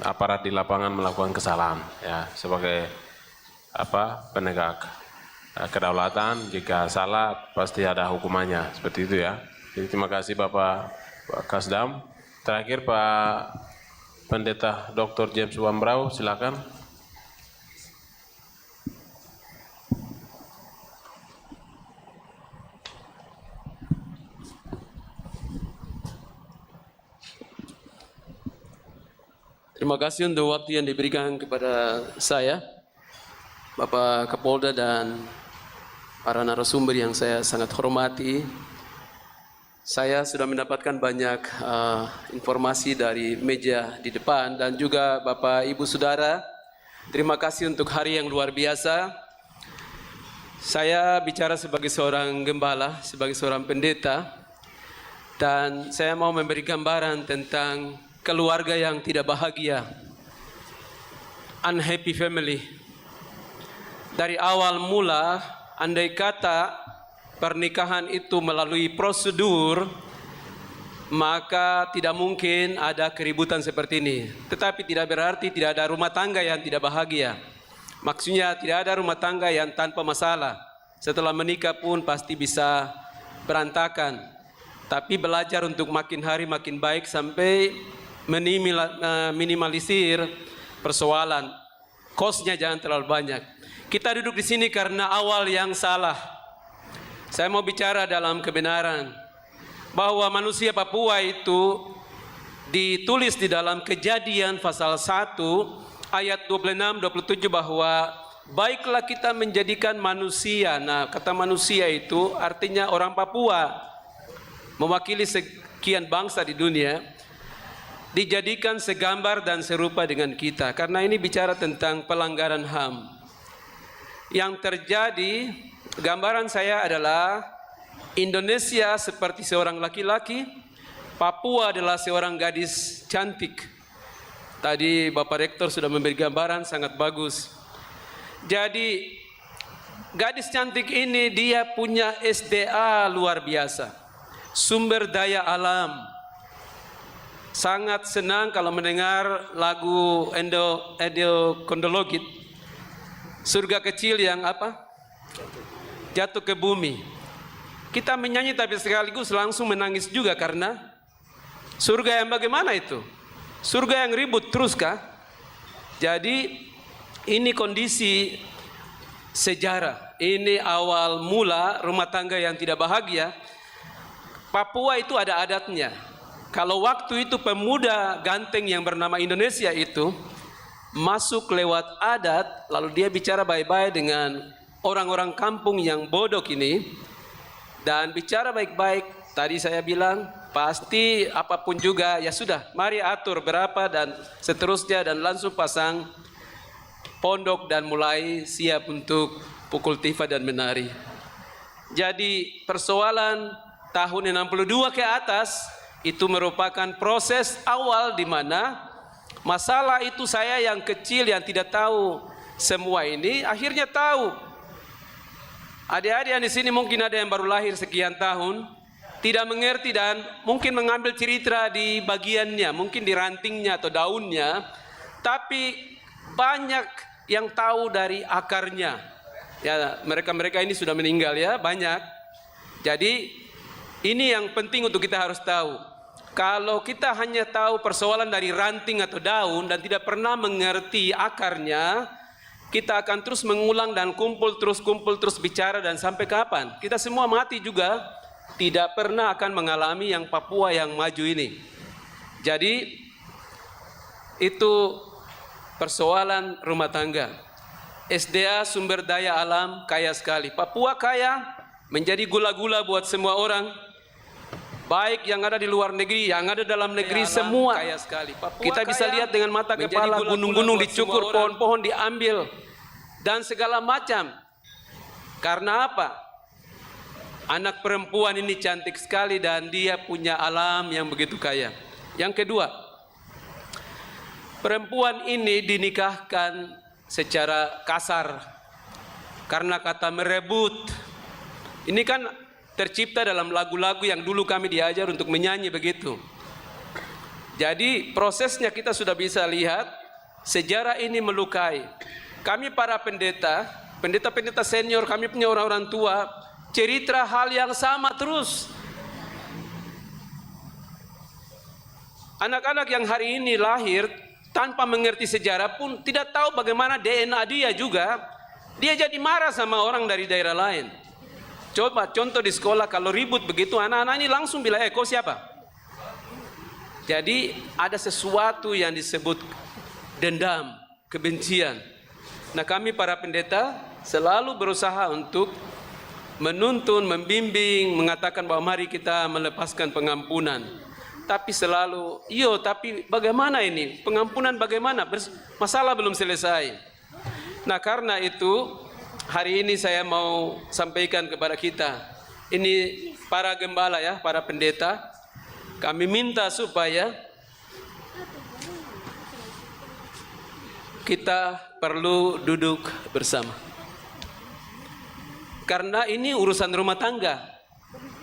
aparat di lapangan melakukan kesalahan ya, sebagai penegak kedaulatan, jika salah pasti ada hukumannya, seperti itu ya. Jadi terima kasih Bapak Kasdam. Terakhir Pak Pendeta Dr. James Wambrau, silakan. Terima kasih untuk waktu yang diberikan kepada saya, Bapak Kapolda dan para narasumber yang saya sangat hormati. Saya sudah mendapatkan banyak informasi dari meja di depan dan juga Bapak Ibu Saudara. Terima kasih untuk hari yang luar biasa. Saya bicara sebagai seorang gembala, sebagai seorang pendeta. Dan saya mau memberi gambaran tentang keluarga yang tidak bahagia, unhappy family. Dari awal mula, andai kata pernikahan itu melalui prosedur, maka tidak mungkin ada keributan seperti ini. Tetapi tidak berarti tidak ada rumah tangga yang tidak bahagia. Maksudnya tidak ada rumah tangga yang tanpa masalah. Setelah menikah pun pasti bisa berantakan. Tapi belajar untuk makin hari makin baik sampai minimalisir persoalan. Kosnya jangan terlalu banyak. Kita duduk di sini karena awal yang salah. Saya mau bicara dalam kebenaran bahwa manusia Papua itu ditulis di dalam Kejadian pasal 1 ayat 26-27 bahwa baiklah kita menjadikan manusia. Nah, kata manusia itu artinya orang Papua, mewakili sekian bangsa di dunia, dijadikan segambar dan serupa dengan kita. Karena ini bicara tentang pelanggaran HAM. Yang terjadi, gambaran saya adalah Indonesia seperti seorang laki-laki, Papua adalah seorang gadis cantik. Tadi Bapak Rektor sudah memberi gambaran sangat bagus. Jadi gadis cantik ini dia punya SDA luar biasa, sumber daya alam. Sangat senang kalau mendengar lagu Endo Kondologit, surga kecil yang apa? Jatuh ke bumi. Kita menyanyi tapi sekaligus langsung menangis juga karena surga yang bagaimana itu? Surga yang ribut terus kah? Jadi ini kondisi sejarah. Ini awal mula rumah tangga yang tidak bahagia. Papua itu ada adatnya. Kalau waktu itu pemuda ganteng yang bernama Indonesia itu masuk lewat adat, lalu dia bicara baik-baik dengan orang-orang kampung yang bodoh ini, dan bicara baik-baik, tadi saya bilang pasti apapun juga ya sudah, mari atur berapa dan seterusnya, dan langsung pasang pondok dan mulai siap untuk pukul tifa dan menari. Jadi persoalan tahun 62 ke atas itu merupakan proses awal di mana masalah itu saya yang kecil yang tidak tahu semua ini akhirnya tahu. Adik-adik yang di sini mungkin ada yang baru lahir sekian tahun, tidak mengerti dan mungkin mengambil cerita di bagiannya, mungkin di rantingnya atau daunnya, tapi banyak yang tahu dari akarnya. Ya, mereka ini sudah meninggal ya, banyak. Jadi ini yang penting untuk kita harus tahu. Kalau kita hanya tahu persoalan dari ranting atau daun dan tidak pernah mengerti akarnya, kita akan terus mengulang dan kumpul terus bicara, dan sampai kapan? Kita semua mati juga, tidak pernah akan mengalami yang Papua yang maju ini. Jadi itu persoalan rumah tangga. SDA sumber daya alam kaya sekali. Papua kaya, menjadi gula-gula buat semua orang. Baik yang ada di luar negeri, yang ada dalam negeri, semua kaya sekali. Kita bisa lihat dengan mata kepala, gunung-gunung dicukur, pohon-pohon diambil, dan segala macam. Karena apa? Anak perempuan ini cantik sekali dan dia punya alam yang begitu kaya. Yang kedua, perempuan ini dinikahkan secara kasar karena kata merebut. Ini kan tercipta dalam lagu-lagu yang dulu kami diajar untuk menyanyi begitu. Jadi prosesnya kita sudah bisa lihat, sejarah ini melukai. Kami para pendeta senior, kami punya orang-orang tua, cerita hal yang sama terus. Anak-anak yang hari ini lahir tanpa mengerti sejarah pun tidak tahu bagaimana DNA dia juga, dia jadi marah sama orang dari daerah lain. Coba contoh di sekolah kalau ribut begitu, anak-anak ini langsung bilang, kau siapa? Jadi ada sesuatu yang disebut dendam, kebencian. Nah kami para pendeta selalu berusaha untuk menuntun, membimbing, mengatakan bahwa mari kita melepaskan pengampunan. Tapi selalu, tapi bagaimana ini? Pengampunan bagaimana? Masalah belum selesai. Nah karena itu, hari ini saya mau sampaikan kepada kita, ini para gembala ya, para pendeta, kami minta supaya kita perlu duduk bersama. Karena ini urusan rumah tangga.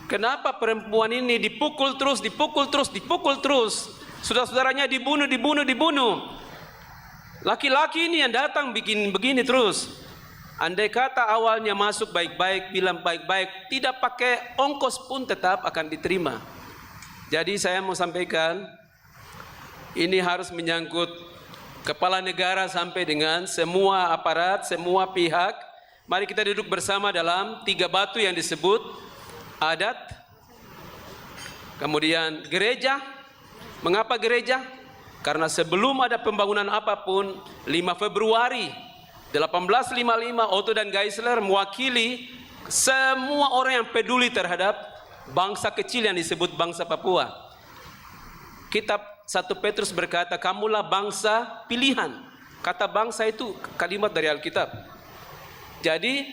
Kenapa perempuan ini dipukul terus, dipukul terus, dipukul terus? Saudara-saudaranya dibunuh, dibunuh, dibunuh. Laki-laki ini yang datang bikin begini terus. Andai kata awalnya masuk baik-baik, bilang baik-baik, tidak pakai ongkos pun tetap akan diterima. Jadi saya mau sampaikan, ini harus menyangkut kepala negara sampai dengan semua aparat, semua pihak. Mari kita duduk bersama dalam 3 batu yang disebut adat, kemudian gereja. Mengapa gereja? Karena sebelum ada pembangunan apapun, 5 Februari 1855 Otto dan Geisler mewakili semua orang yang peduli terhadap bangsa kecil yang disebut bangsa Papua. Kitab 1 Petrus berkata, kamulah bangsa pilihan. Kata bangsa itu kalimat dari Alkitab. Jadi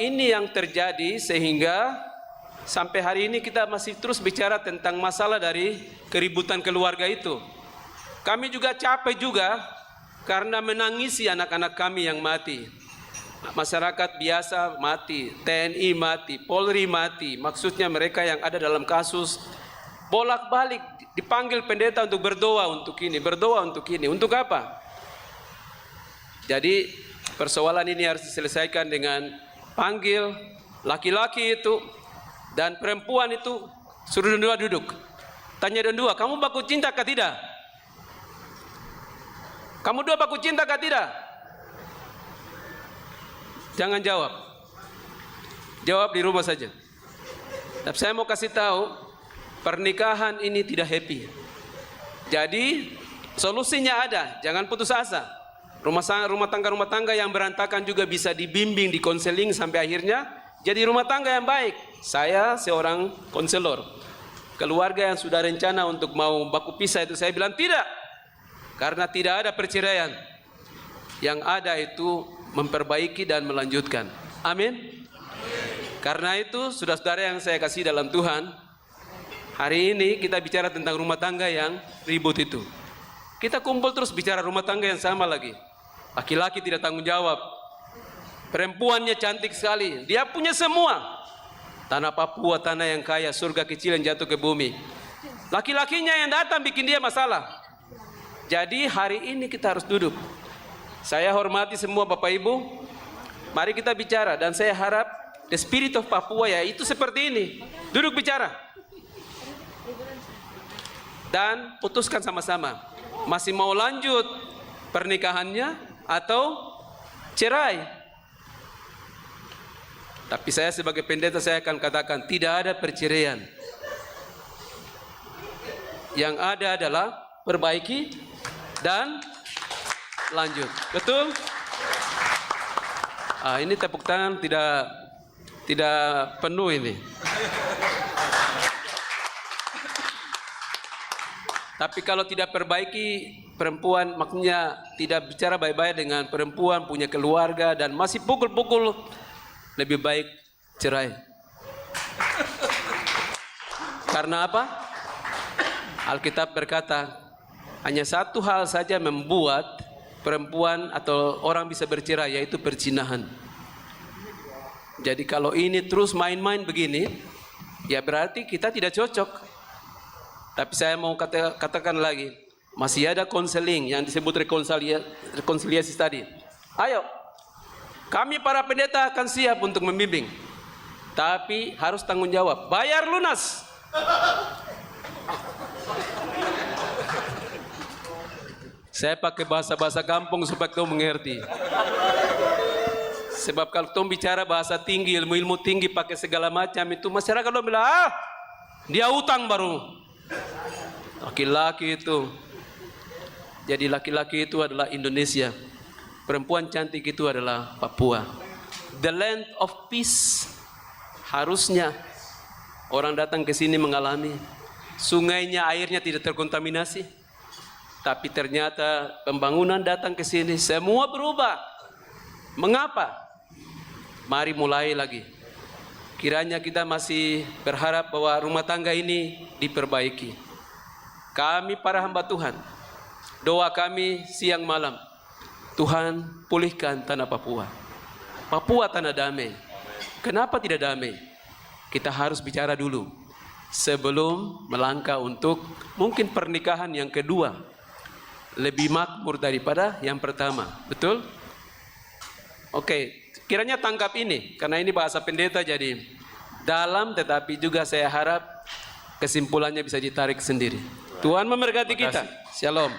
ini yang terjadi sehingga sampai hari ini kita masih terus bicara tentang masalah dari keributan keluarga itu. Kami juga capek juga karena menangisi anak-anak kami yang mati. Masyarakat biasa mati, TNI mati, Polri mati. Maksudnya mereka yang ada dalam kasus bolak-balik dipanggil pendeta untuk berdoa untuk ini, berdoa untuk ini. Untuk apa? Jadi persoalan ini harus diselesaikan dengan panggil laki-laki itu dan perempuan itu, suruh dua duduk. Tanya dua, kamu baku cinta kah tidak? Kamu dua baku cinta kah tidak? Jangan jawab. Jawab di rumah saja. Tapi saya mau kasih tahu, pernikahan ini tidak happy. Jadi solusinya ada, jangan putus asa. Rumah tangga yang berantakan juga bisa dibimbing, dikonseling sampai akhirnya jadi rumah tangga yang baik. Saya seorang konselor. Keluarga yang sudah rencana untuk mau baku pisah itu saya bilang tidak. Karena tidak ada perceraian. Yang ada itu memperbaiki dan melanjutkan. Amin. Karena itu saudara-saudara yang saya kasih dalam Tuhan, hari ini kita bicara tentang rumah tangga yang ribut itu. Kita kumpul terus bicara rumah tangga yang sama lagi. Laki-laki tidak tanggung jawab. Perempuannya cantik sekali. Dia punya semua. Tanah Papua, tanah yang kaya, surga kecil yang jatuh ke bumi. Laki-lakinya yang datang bikin dia masalah. Jadi hari ini kita harus duduk. Saya hormati semua Bapak Ibu. Mari kita bicara. Dan saya harap the spirit of Papua ya itu seperti ini. Duduk bicara. Dan putuskan sama-sama. Masih mau lanjut pernikahannya atau cerai? Tapi saya sebagai pendeta saya akan katakan tidak ada perceraian. Yang ada adalah perbaiki dan lanjut. Betul? Ini tepuk tangan tidak penuh ini. Tapi kalau tidak perbaiki perempuan, maknanya tidak bicara baik-baik dengan perempuan, punya keluarga dan masih pukul-pukul, lebih baik cerai. Karena apa? Alkitab berkata, hanya satu hal saja membuat perempuan atau orang bisa bercerai, yaitu perzinahan. Jadi kalau ini terus main-main begini, ya berarti kita tidak cocok. Tapi saya mau katakan lagi, masih ada konseling yang disebut rekonsiliasi tadi. Ayo, kami para pendeta akan siap untuk membimbing. Tapi harus tanggung jawab, bayar lunas. Saya pakai bahasa-bahasa kampung supaya kau mengerti. Sebab kalau kau bicara bahasa tinggi, ilmu-ilmu tinggi pakai segala macam itu, masyarakat lo bilang, dia utang baru. Laki-laki itu. Jadi laki-laki itu adalah Indonesia. Perempuan cantik itu adalah Papua. The land of peace. Harusnya orang datang ke sini mengalami sungainya, airnya tidak terkontaminasi. Tapi ternyata pembangunan datang ke sini semua berubah. Mengapa? Mari mulai lagi. kiranya kita masih berharap bahwa rumah tangga ini diperbaiki. Kami para hamba Tuhan, doa kami siang malam, Tuhan pulihkan tanah Papua. Papua tanah damai. Kenapa tidak damai? Kita harus bicara dulu sebelum melangkah untuk mungkin pernikahan yang kedua lebih makmur daripada yang pertama. Betul? Oke, kiranya tangkap ini karena ini bahasa pendeta jadi dalam, tetapi juga saya harap kesimpulannya bisa ditarik sendiri. Tuhan memberkati kita. Shalom.